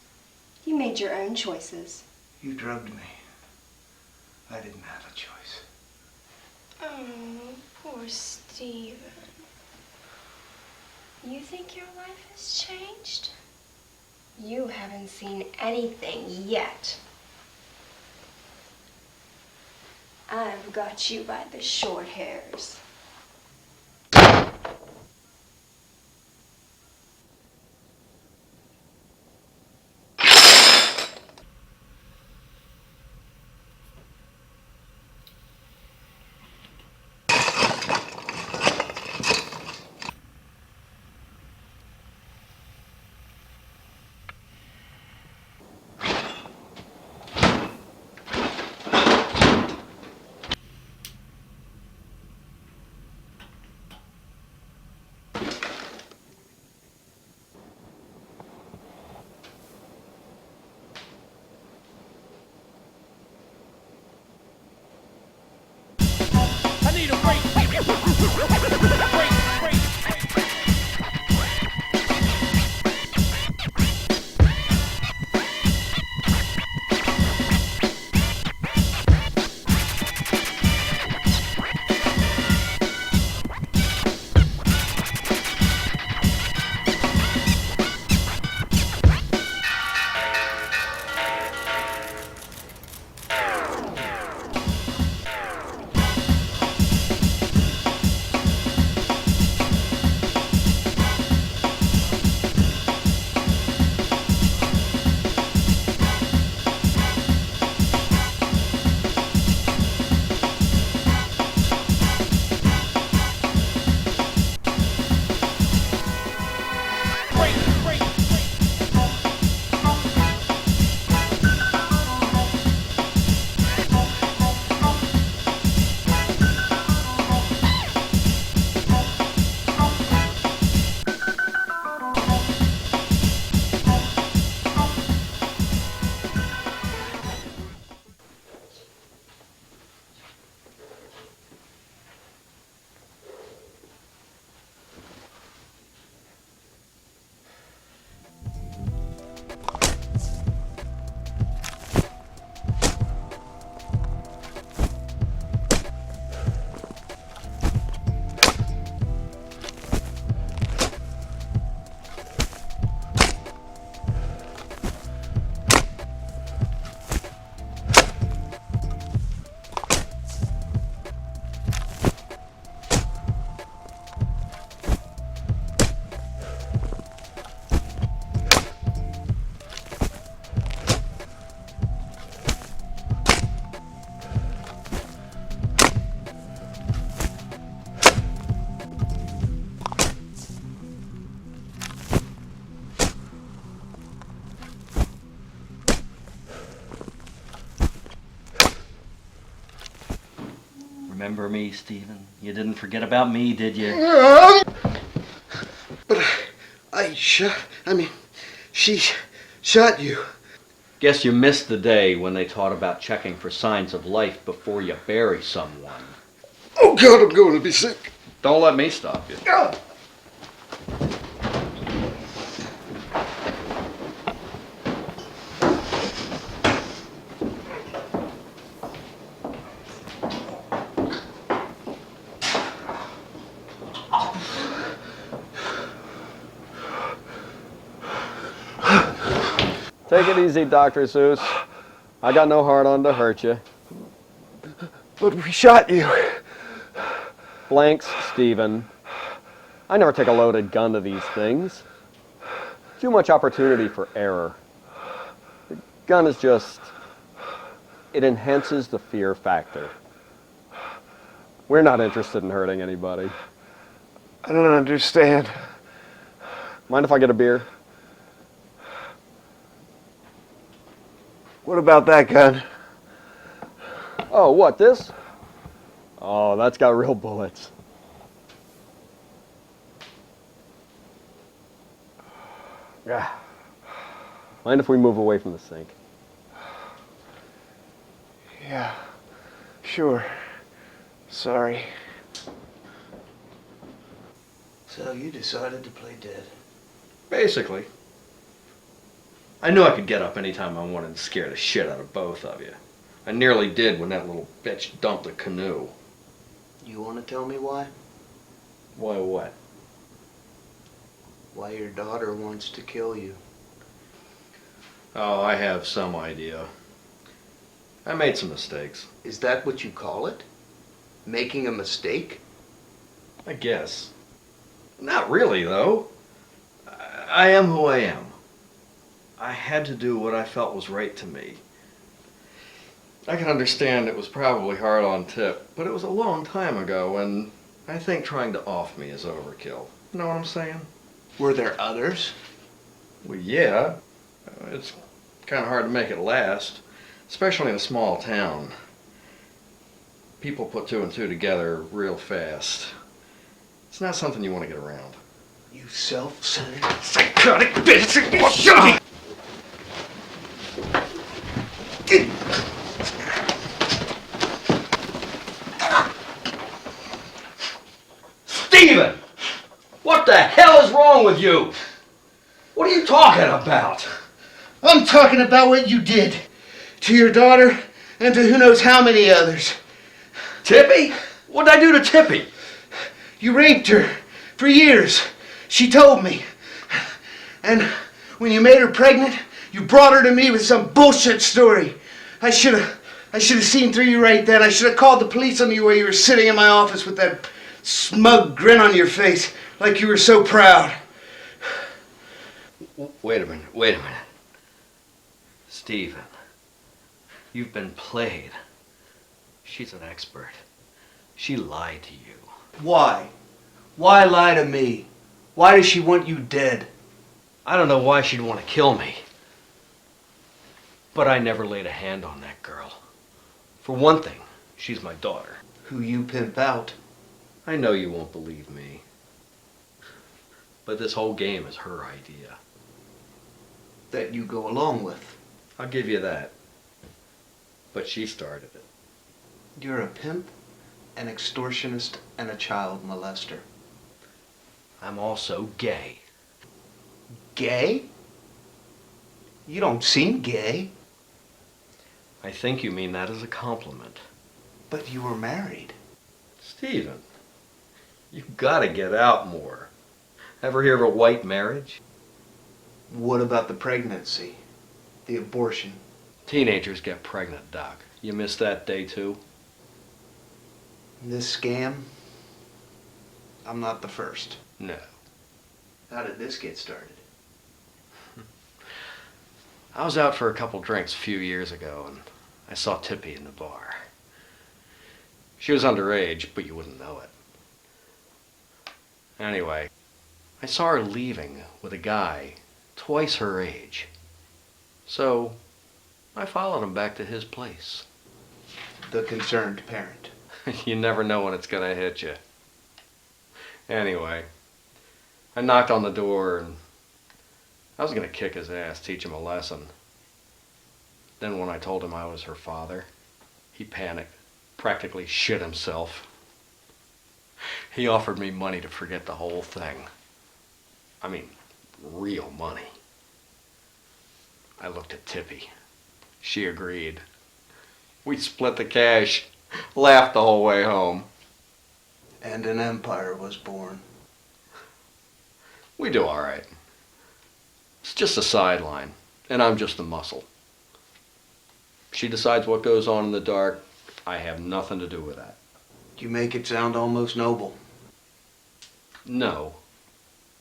You made your own choices. You drugged me. I didn't have a choice. Oh, poor Steven. You think your life has changed? You haven't seen anything yet. I've got you by the short hairs. Remember me, Stephen? You didn't forget about me, did you? But she shot you. Guess you missed the day when they taught about checking for signs of life before you bury someone. Oh God, I'm going to be sick. Don't let me stop you. Take it easy, Dr. Seuss. I got no heart on to hurt you. But we shot you. Blanks, Stephen. I never take a loaded gun to these things. Too much opportunity for error. The gun is just... it enhances the fear factor. We're not interested in hurting anybody. I don't understand. Mind if I get a beer? What about that gun? Oh, what, this? Oh, that's got real bullets. Yeah. Mind if we move away from the sink? Yeah, sure. Sorry. So you decided to play dead. Basically. I knew I could get up anytime I wanted and scare the shit out of both of you. I nearly did when that little bitch dumped the canoe. You want to tell me why? Why what? Why your daughter wants to kill you. Oh, I have some idea. I made some mistakes. Is that what you call it? Making a mistake? I guess. Not really, though. I am who I am. I had to do what I felt was right to me. I can understand it was probably hard on Tip, but it was a long time ago, and I think trying to off me is overkill. You know what I'm saying? Were there others? Well, yeah. It's kind of hard to make it last, especially in a small town. People put two and two together real fast. It's not something you want to get around. You self-centered, psychotic bitch! Shut up! Stephen! What the hell is wrong with you? What are you talking about? I'm talking about what you did to your daughter and to who knows how many others. Tippy? What'd I do to Tippy? You raped her for years. She told me. And when you made her pregnant, you brought her to me with some bullshit story. I should have seen through you right then. I should have called the police on you while you were sitting in my office with that smug grin on your face, like you were so proud. Wait a minute. Stephen, you've been played. She's an expert. She lied to you. Why? Why lie to me? Why does she want you dead? I don't know why she'd want to kill me. But I never laid a hand on that girl. For one thing, she's my daughter. Who you pimp out. I know you won't believe me. But this whole game is her idea. That you go along with. I'll give you that. But she started it. You're a pimp, an extortionist, and a child molester. I'm also gay. Gay? You don't seem gay. I think you mean that as a compliment. But you were married. Stephen, you've got to get out more. Ever hear of a white marriage? What about the pregnancy? The abortion? Teenagers get pregnant, Doc. You missed that day too? This scam? I'm not the first. No. How did this get started? I was out for a couple drinks a few years ago, and I saw Tippy in the bar. She was underage, but you wouldn't know it. Anyway, I saw her leaving with a guy twice her age. So, I followed him back to his place. The concerned parent. You never know when it's gonna hit you. Anyway, I knocked on the door and I was gonna kick his ass, teach him a lesson. Then when I told him I was her father, he panicked, practically shit himself. He offered me money to forget the whole thing. I mean, real money. I looked at Tippy. She agreed. We split the cash, laughed the whole way home. And an empire was born. We do all right. It's just a sideline, and I'm just the muscle. She decides what goes on in the dark. I have nothing to do with that. You make it sound almost noble. No,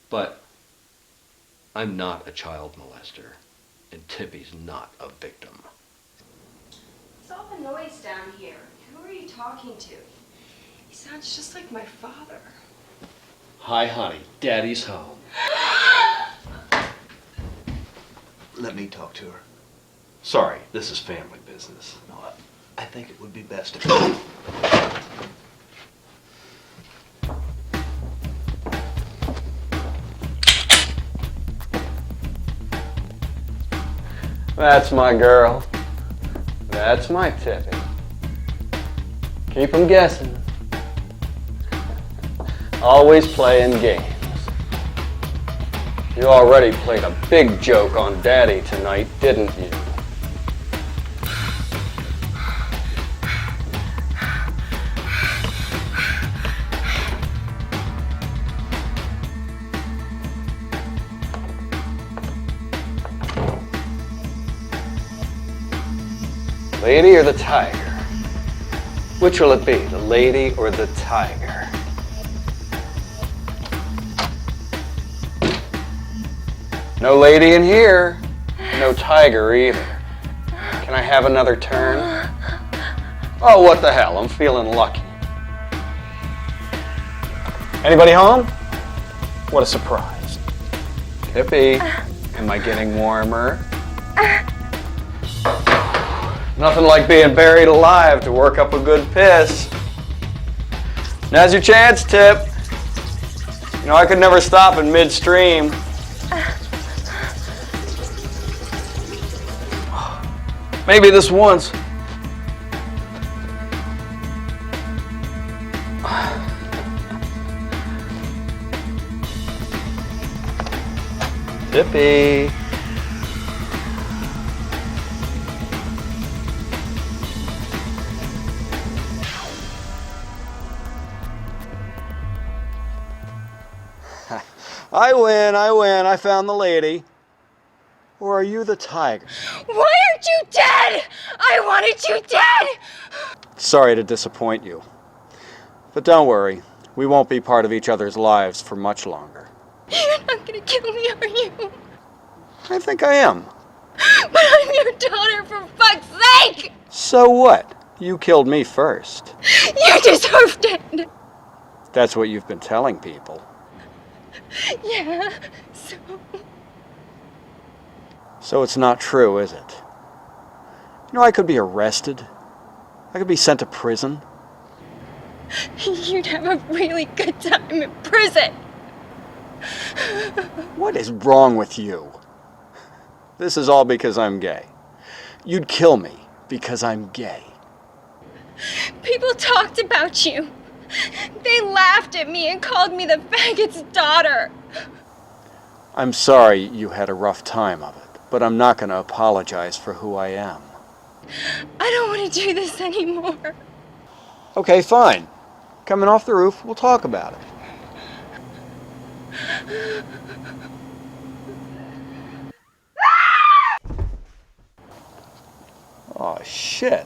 but I'm not a child molester, and Tippy's not a victim. What's all the noise down here? Who are you talking to? He sounds just like my father. Hi, honey. Daddy's home. Let me talk to her. Sorry, this is family business. No, I think it would be best if... That's my girl. That's my Tippy. Keep 'em guessing. Always playing games. You already played a big joke on Daddy tonight, didn't you? Lady or the tiger? Which will it be, the lady or the tiger? No lady in here. No tiger either. Can I have another turn? Oh, what the hell, I'm feeling lucky. Anybody home? What a surprise. Tippy, am I getting warmer? Nothing like being buried alive to work up a good piss. Now's your chance, Tip. You know, I could never stop in midstream. Maybe this once. Tippy. I win, I found the lady. Or are you the tiger? Why aren't you dead? I wanted you dead! Sorry to disappoint you. But don't worry, we won't be part of each other's lives for much longer. You're not gonna kill me, are you? I think I am. But I'm your daughter, for fuck's sake! So what? You killed me first. You deserved it! That's what you've been telling people. Yeah, so... So it's not true, is it? You know, I could be arrested. I could be sent to prison. You'd have a really good time in prison. What is wrong with you? This is all because I'm gay. You'd kill me because I'm gay. People talked about you. They laughed at me and called me the faggot's daughter. I'm sorry you had a rough time of it, but I'm not going to apologize for who I am. I don't want to do this anymore. Okay, fine. Coming off the roof, we'll talk about it. Oh, shit.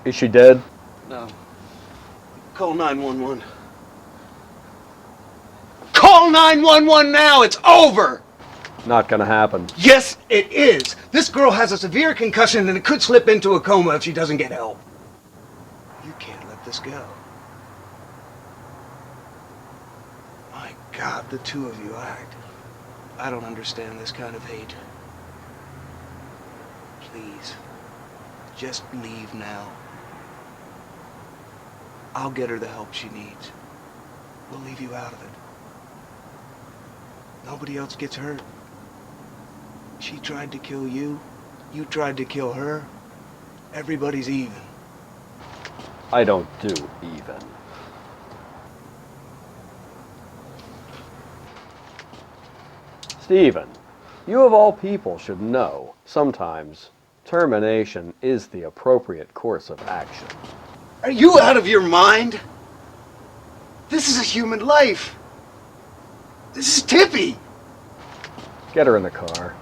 Is she dead? No. Call 911. Call 911 now! It's over! Not gonna happen. Yes, it is. This girl has a severe concussion and it could slip into a coma if she doesn't get help. You can't let this go. My God, the two of you, I don't understand this kind of hate. Please, just leave now. I'll get her the help she needs. We'll leave you out of it. Nobody else gets hurt. She tried to kill you. You tried to kill her. Everybody's even. I don't do even. Stephen, you of all people should know, sometimes termination is the appropriate course of action. Are you out of your mind? This is a human life. This is Tippy. Get her in the car.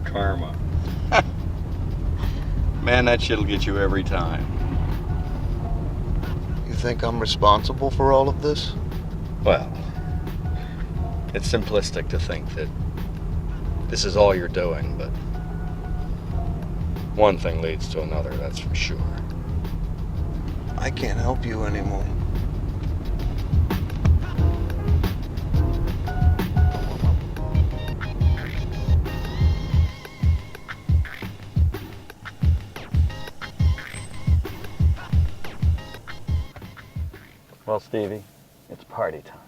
Karma. Man, that shit'll get you every time. You think I'm responsible for all of this? Well, it's simplistic to think that this is all you're doing, but one thing leads to another, that's for sure. I can't help you anymore. Well, Stevie, it's party time.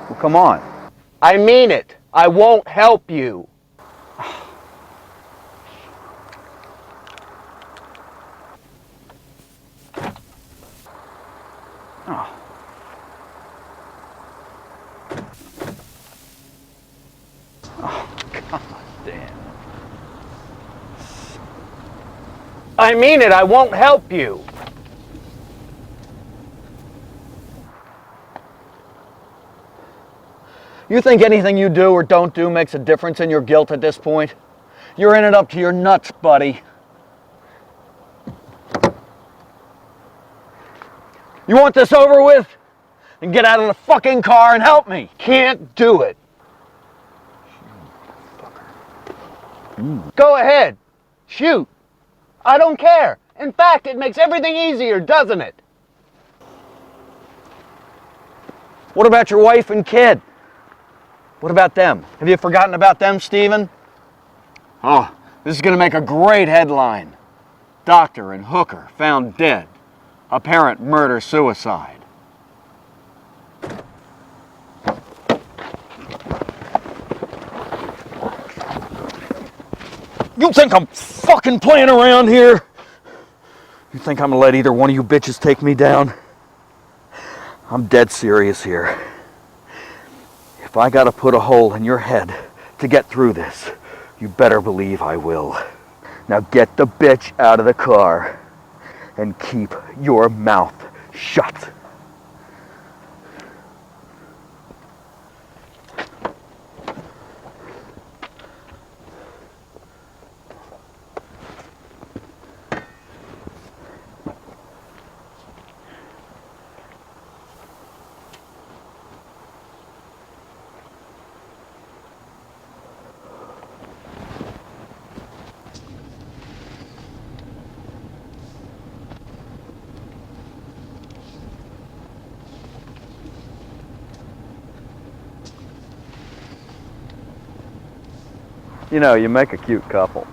Well, come on. I mean it. I won't help you. Oh. Oh, God damn. I mean it. I won't help you. You think anything you do or don't do makes a difference in your guilt at this point? You're in it up to your nuts, buddy. You want this over with? Then get out of the fucking car and help me. Can't do it. Go ahead. Shoot. I don't care. In fact, it makes everything easier, doesn't it? What about your wife and kid? What about them? Have you forgotten about them, Stephen? Oh, this is going to make a great headline. Doctor and hooker found dead. Apparent murder-suicide. You think I'm fucking playing around here? You think I'm gonna let either one of you bitches take me down? I'm dead serious here. If I gotta put a hole in your head to get through this, you better believe I will. Now get the bitch out of the car and keep your mouth shut. You know, you make a cute couple.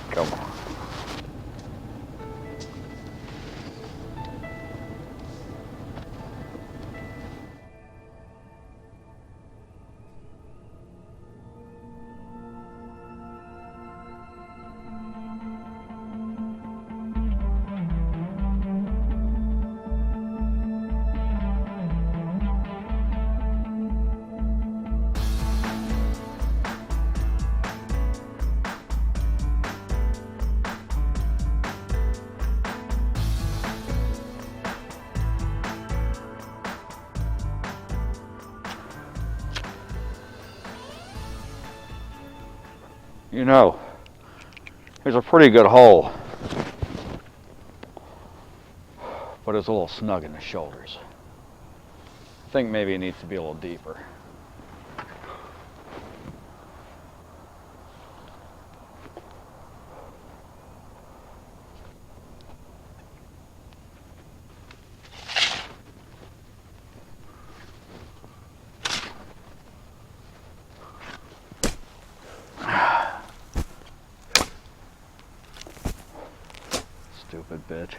Come on. You know, here's a pretty good hole. But it's a little snug in the shoulders. I think maybe it needs to be a little deeper. Stupid bitch.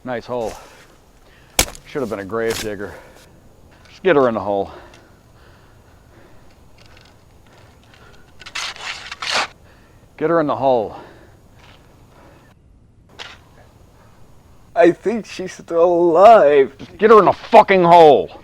Nice hole. Should have been a grave digger. Just get her in the hole. Get her in the hole. I think she's still alive. Just get her in the fucking hole.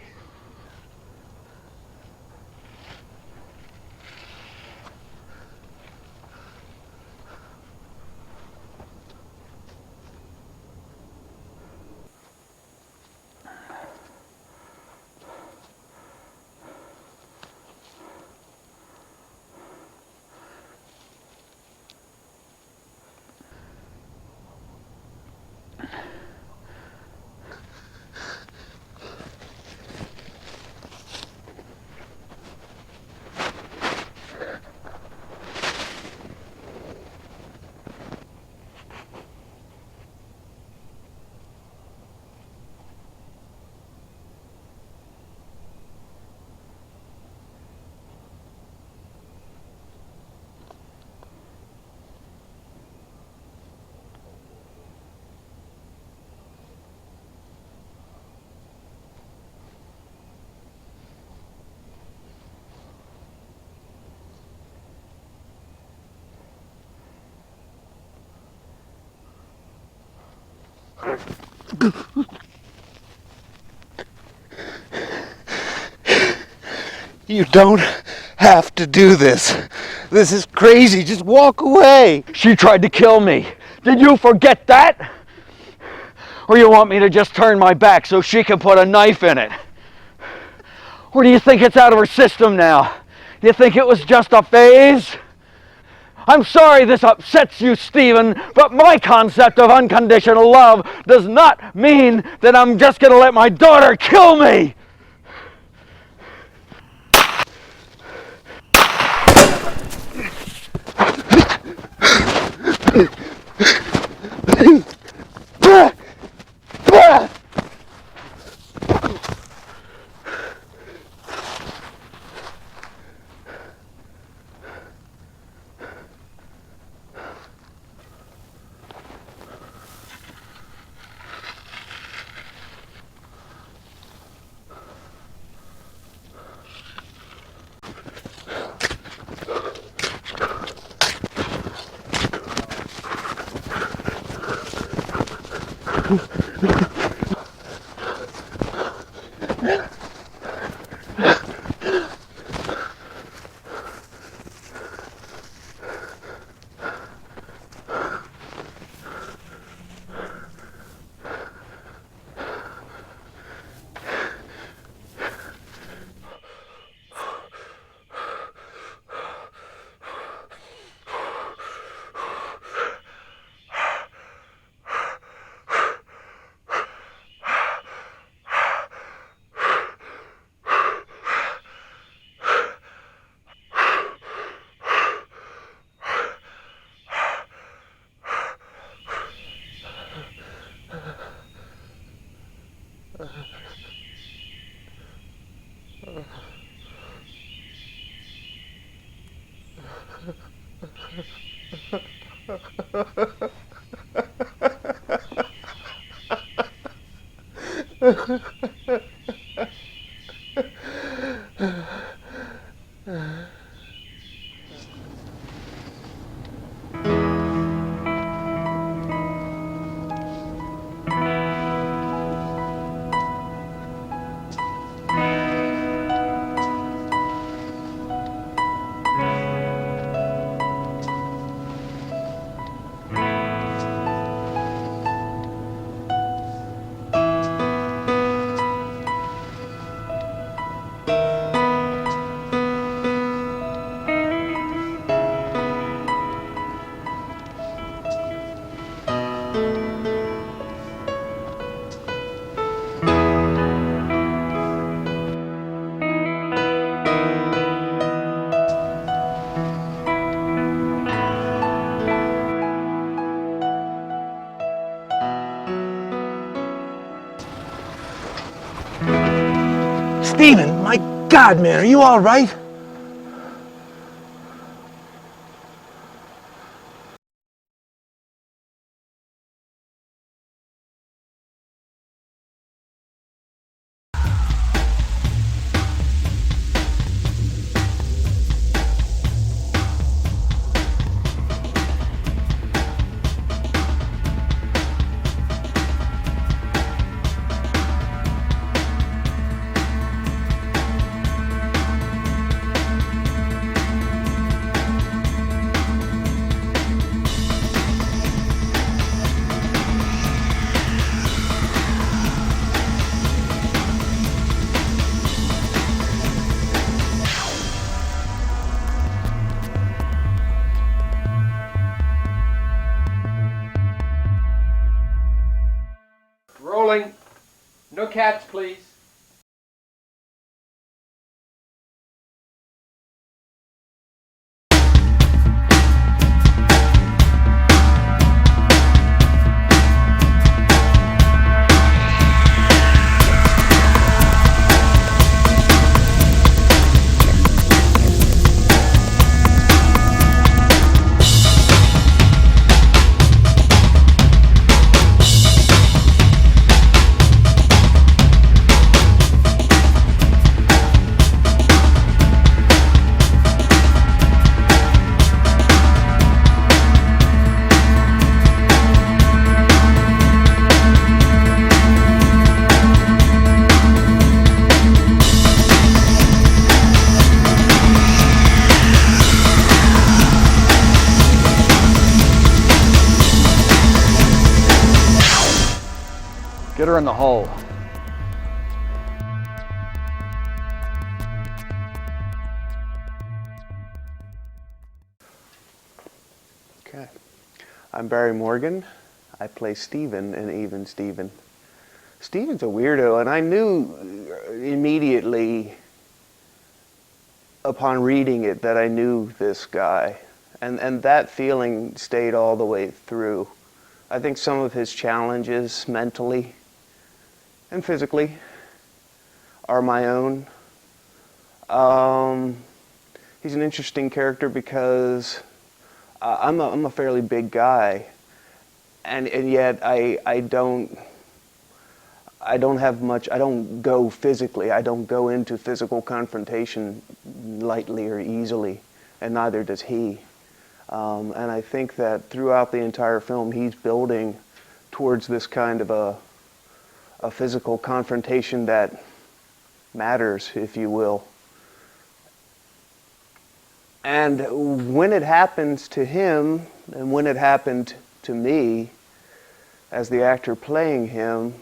You don't have to do this. This is crazy. Just walk away. She tried to kill me. Did you forget that? Or you want me to just turn my back so she can put a knife in it? Or do you think it's out of her system now? You think it was just a phase? I'm sorry this upsets you, Stephen, but my concept of unconditional love does not mean that I'm just going to let my daughter kill me. God, man, are you all right? Rolling. No cats, please. Get her in the hole. Okay. I'm Barry Morgan. I play Steven in Even Steven. Steven's a weirdo, and I knew immediately upon reading it that I knew this guy. And that feeling stayed all the way through. I think some of his challenges mentally and physically are my own. He's an interesting character because I'm a fairly big guy, and yet I don't have much. I don't go physically. I don't go into physical confrontation lightly or easily, and neither does he. And I think that throughout the entire film, he's building towards this kind of a physical confrontation that matters, if you will. And when it happens to him, and when it happened to me, as the actor playing him,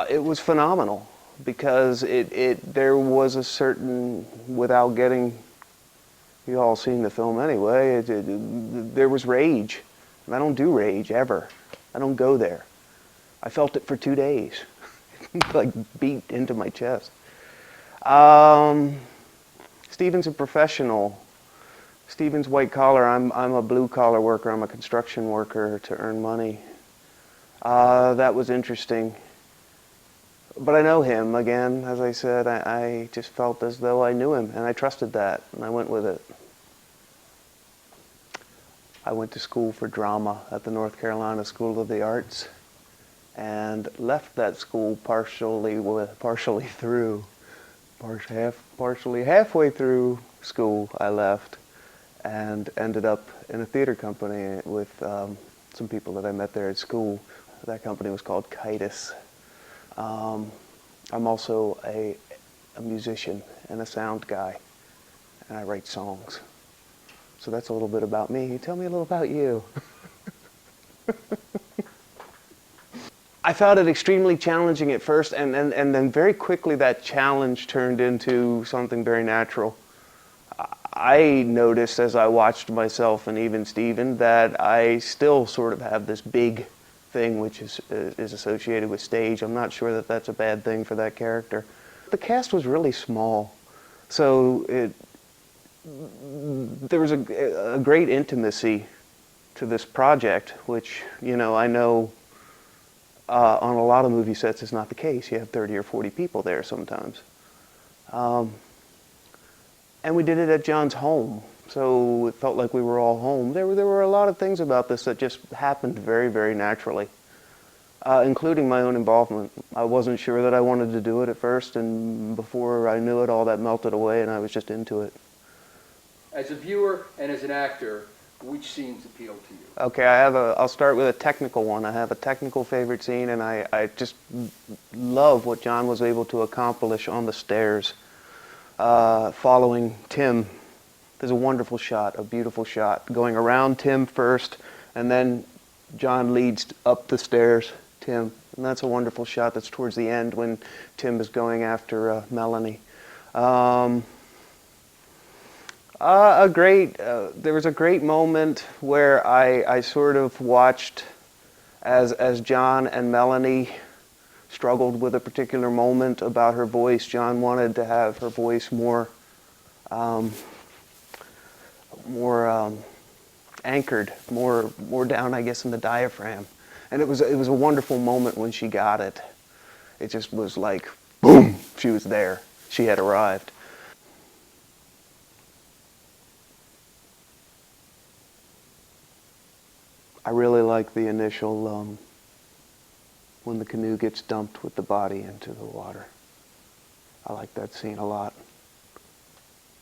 it was phenomenal, because there was a certain, without getting, you all seen the film anyway, there was rage. And I don't do rage, ever. I don't go there. I felt it for 2 days, like beat into my chest. Steven's a professional. Steven's white collar. I'm a blue collar worker. I'm a construction worker to earn money. That was interesting. But I know him, again, as I said. I just felt as though I knew him, and I trusted that, and I went with it. I went to school for drama at the North Carolina School of the Arts, and left that school partially halfway through school. I left and ended up in a theater company with some people that I met there at school. That company was called Kitus. I'm also a musician and a sound guy, and I write songs. So that's a little bit about me. Tell me a little about you. I found it extremely challenging at first, and then very quickly that challenge turned into something very natural. I noticed as I watched myself in Even Steven that I still sort of have this big thing which is associated with stage. I'm not sure that that's a bad thing for that character. The cast was really small, so there was a great intimacy to this project, which, you know, I know on a lot of movie sets is not the case. You have 30 or 40 people there sometimes. And we did it at John's home, so it felt like we were all home. There were a lot of things about this that just happened very, very naturally, including my own involvement. I wasn't sure that I wanted to do it at first, and before I knew it, all that melted away, and I was just into it. As a viewer and as an actor, which scenes appeal to you? Okay, I'll start with a technical one. I have a technical favorite scene, and I just love what John was able to accomplish on the stairs. Following Tim. There's a wonderful shot, a beautiful shot, going around Tim first, and then John leads up the stairs, Tim. And that's a wonderful shot that's towards the end when Tim is going after Melanie. There was a great moment where I sort of watched as John and Melanie struggled with a particular moment about her voice. John wanted to have her voice more anchored, more down, I guess, in the diaphragm. And it was a wonderful moment when she got it. It just was like, boom, she was there. She had arrived. I really like the initial when the canoe gets dumped with the body into the water. I like that scene a lot.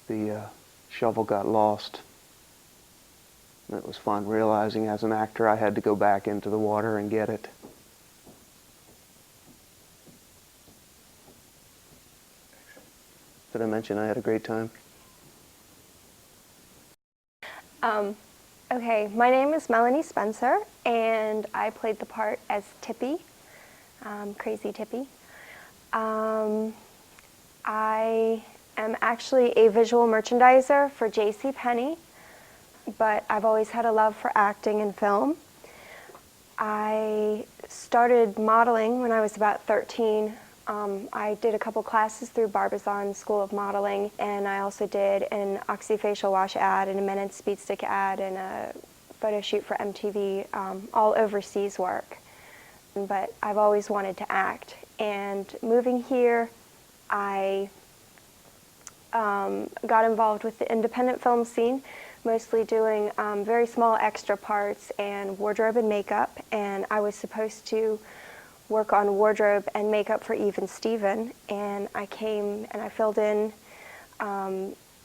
The shovel got lost. It was fun realizing as an actor I had to go back into the water and get it. Did I mention I had a great time? Okay, my name is Melanie Spencer, and I played the part as Tippy, Crazy Tippy. I am actually a visual merchandiser for JCPenney, but I've always had a love for acting and film. I started modeling when I was about 13. I did a couple classes through Barbizon School of Modeling, and I also did an Oxyfacial Wash ad and a Men in Speed Stick ad and a photo shoot for MTV, all overseas work. But I've always wanted to act, and moving here, I got involved with the independent film scene, mostly doing very small extra parts and wardrobe and makeup, and I was supposed to work on wardrobe and makeup for Even Steven, and I came and I filled in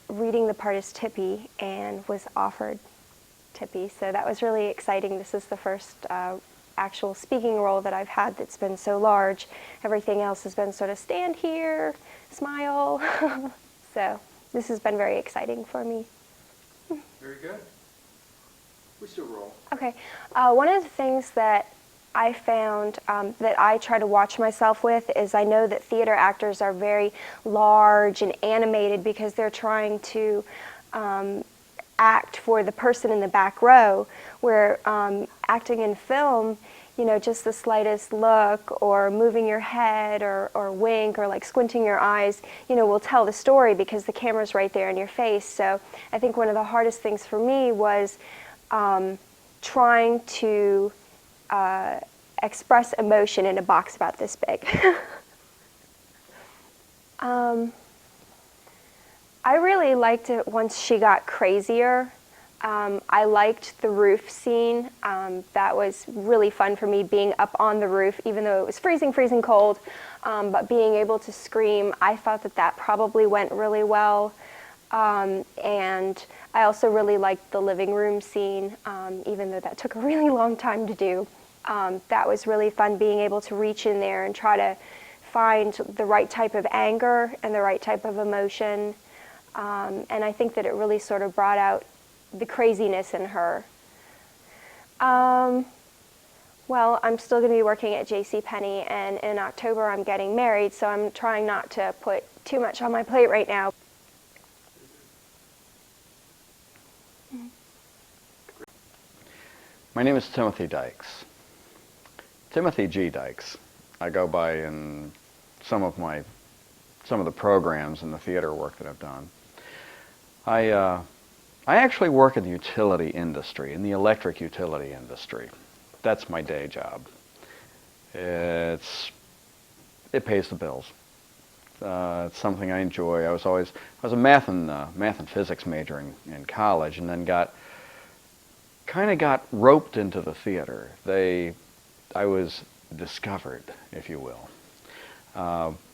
reading the part as Tippy and was offered Tippy, so that was really exciting. This is the first actual speaking role that I've had that's been so large. Everything else has been sort of stand here, smile. So this has been very exciting for me. Very good. What's your role? Okay, one of the things that I found that I try to watch myself with is I know that theater actors are very large and animated because they're trying to act for the person in the back row, where acting in film, you know, just the slightest look or moving your head or wink or like squinting your eyes, you know, will tell the story because the camera's right there in your face. So I think one of the hardest things for me was trying to express emotion in a box about this big. I really liked it once she got crazier. I liked the roof scene. That was really fun for me, being up on the roof, even though it was freezing, freezing cold. But being able to scream, I thought that that probably went really well. And I also really liked the living room scene, even though that took a really long time to do. That was really fun, being able to reach in there and try to find the right type of anger and the right type of emotion. And I think that it really sort of brought out the craziness in her. Well, I'm still going to be working at JCPenney, and in October I'm getting married, so I'm trying not to put too much on my plate right now. My name is Timothy Dykes. Timothy G. Dykes. I go by in some of the programs and the theater work that I've done. I actually work in the utility industry, in the electric utility industry. That's my day job. It pays the bills. It's something I enjoy. I was a math and physics major in college, and then kind of got roped into the theater. I was discovered, if you will.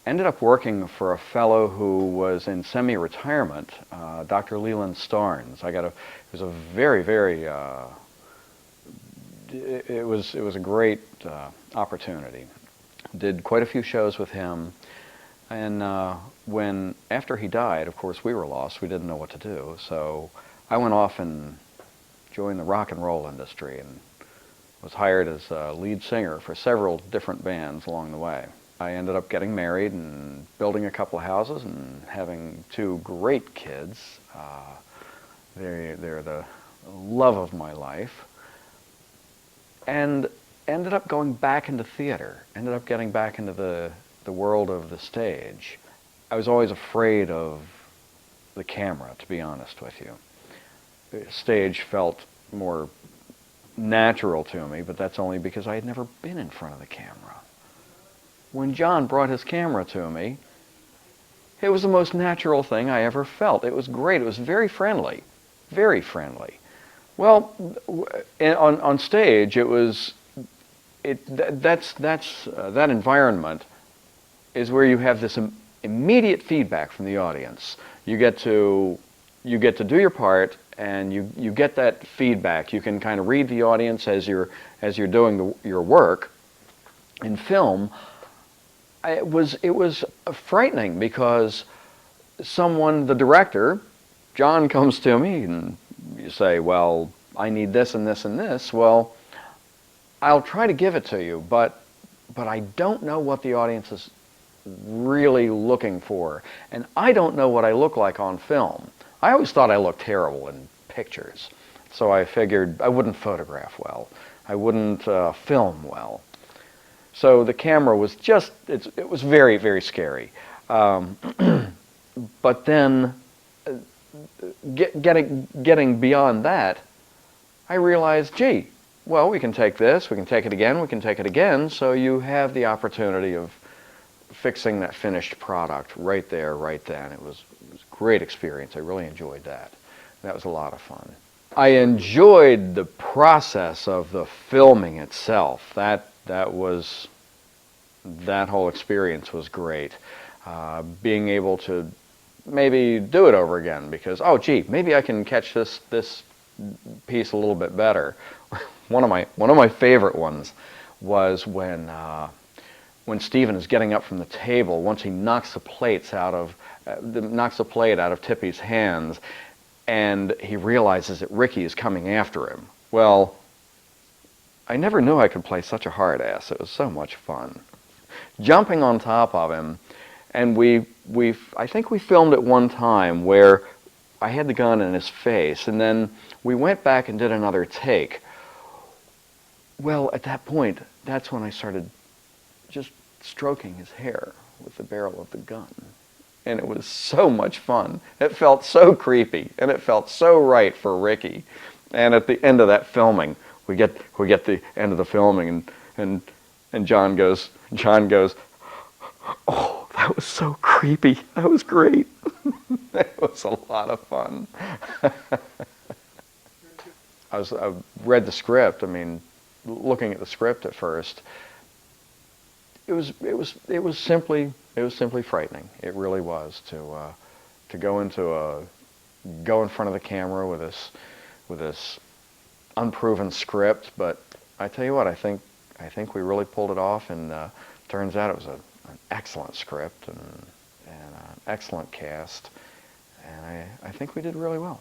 Ended up working for a fellow who was in semi-retirement, Dr. Leland Starnes. It was a very, very, it was a great opportunity. Did quite a few shows with him, and after he died, of course, we were lost. We didn't know what to do, so I went off and joined the rock and roll industry and was hired as a lead singer for several different bands along the way. I ended up getting married and building a couple of houses and having two great kids. They're the love of my life. And ended up going back into theater, ended up getting back into the world of the stage. I was always afraid of the camera, to be honest with you. The stage felt more natural to me, but that's only because I had never been in front of the camera. When John brought his camera to me, it was the most natural thing I ever felt. It was great. It was very friendly, very friendly. Well, on stage, that environment is where you have this immediate feedback from the audience. You get to do your part, and you get that feedback. You can kind of read the audience as you're doing your work. In film, it was frightening because the director, John, comes to me and you say, well, I need this and this and this. Well, I'll try to give it to you, but I don't know what the audience is really looking for. And I don't know what I look like on film. I always thought I looked terrible in pictures. So I figured I wouldn't photograph well. I wouldn't film well. So the camera was it was very, very scary. But then getting beyond that, I realized, gee, well, we can take this, we can take it again, we can take it again, so you have the opportunity of fixing that finished product right there, right then. It was a great experience. I really enjoyed that. That was a lot of fun. I enjoyed the process of the filming itself. That whole experience was great. Being able to maybe do it over again because, oh, gee, maybe I can catch this piece a little bit better. One of my favorite ones was when Stephen is getting up from the table. Once he knocks the plate out of Tippy's hands, and he realizes that Ricky is coming after him. Well, I never knew I could play such a hard ass. It was so much fun. Jumping on top of him, and I think we filmed at one time where I had the gun in his face, and then we went back and did another take. Well, at that point, that's when I started just stroking his hair with the barrel of the gun. And it was so much fun. It felt so creepy, and it felt so right for Ricky. And at the end of that filming, we get the end of the filming, and John goes, oh, that was so creepy. That was great. That was a lot of fun. I read the script. I mean, looking at the script at first, it was simply frightening. It really was to go in front of the camera with this unproven script. But I tell you what, I think we really pulled it off, and turns out it was an excellent script and an excellent cast, and I think we did really well.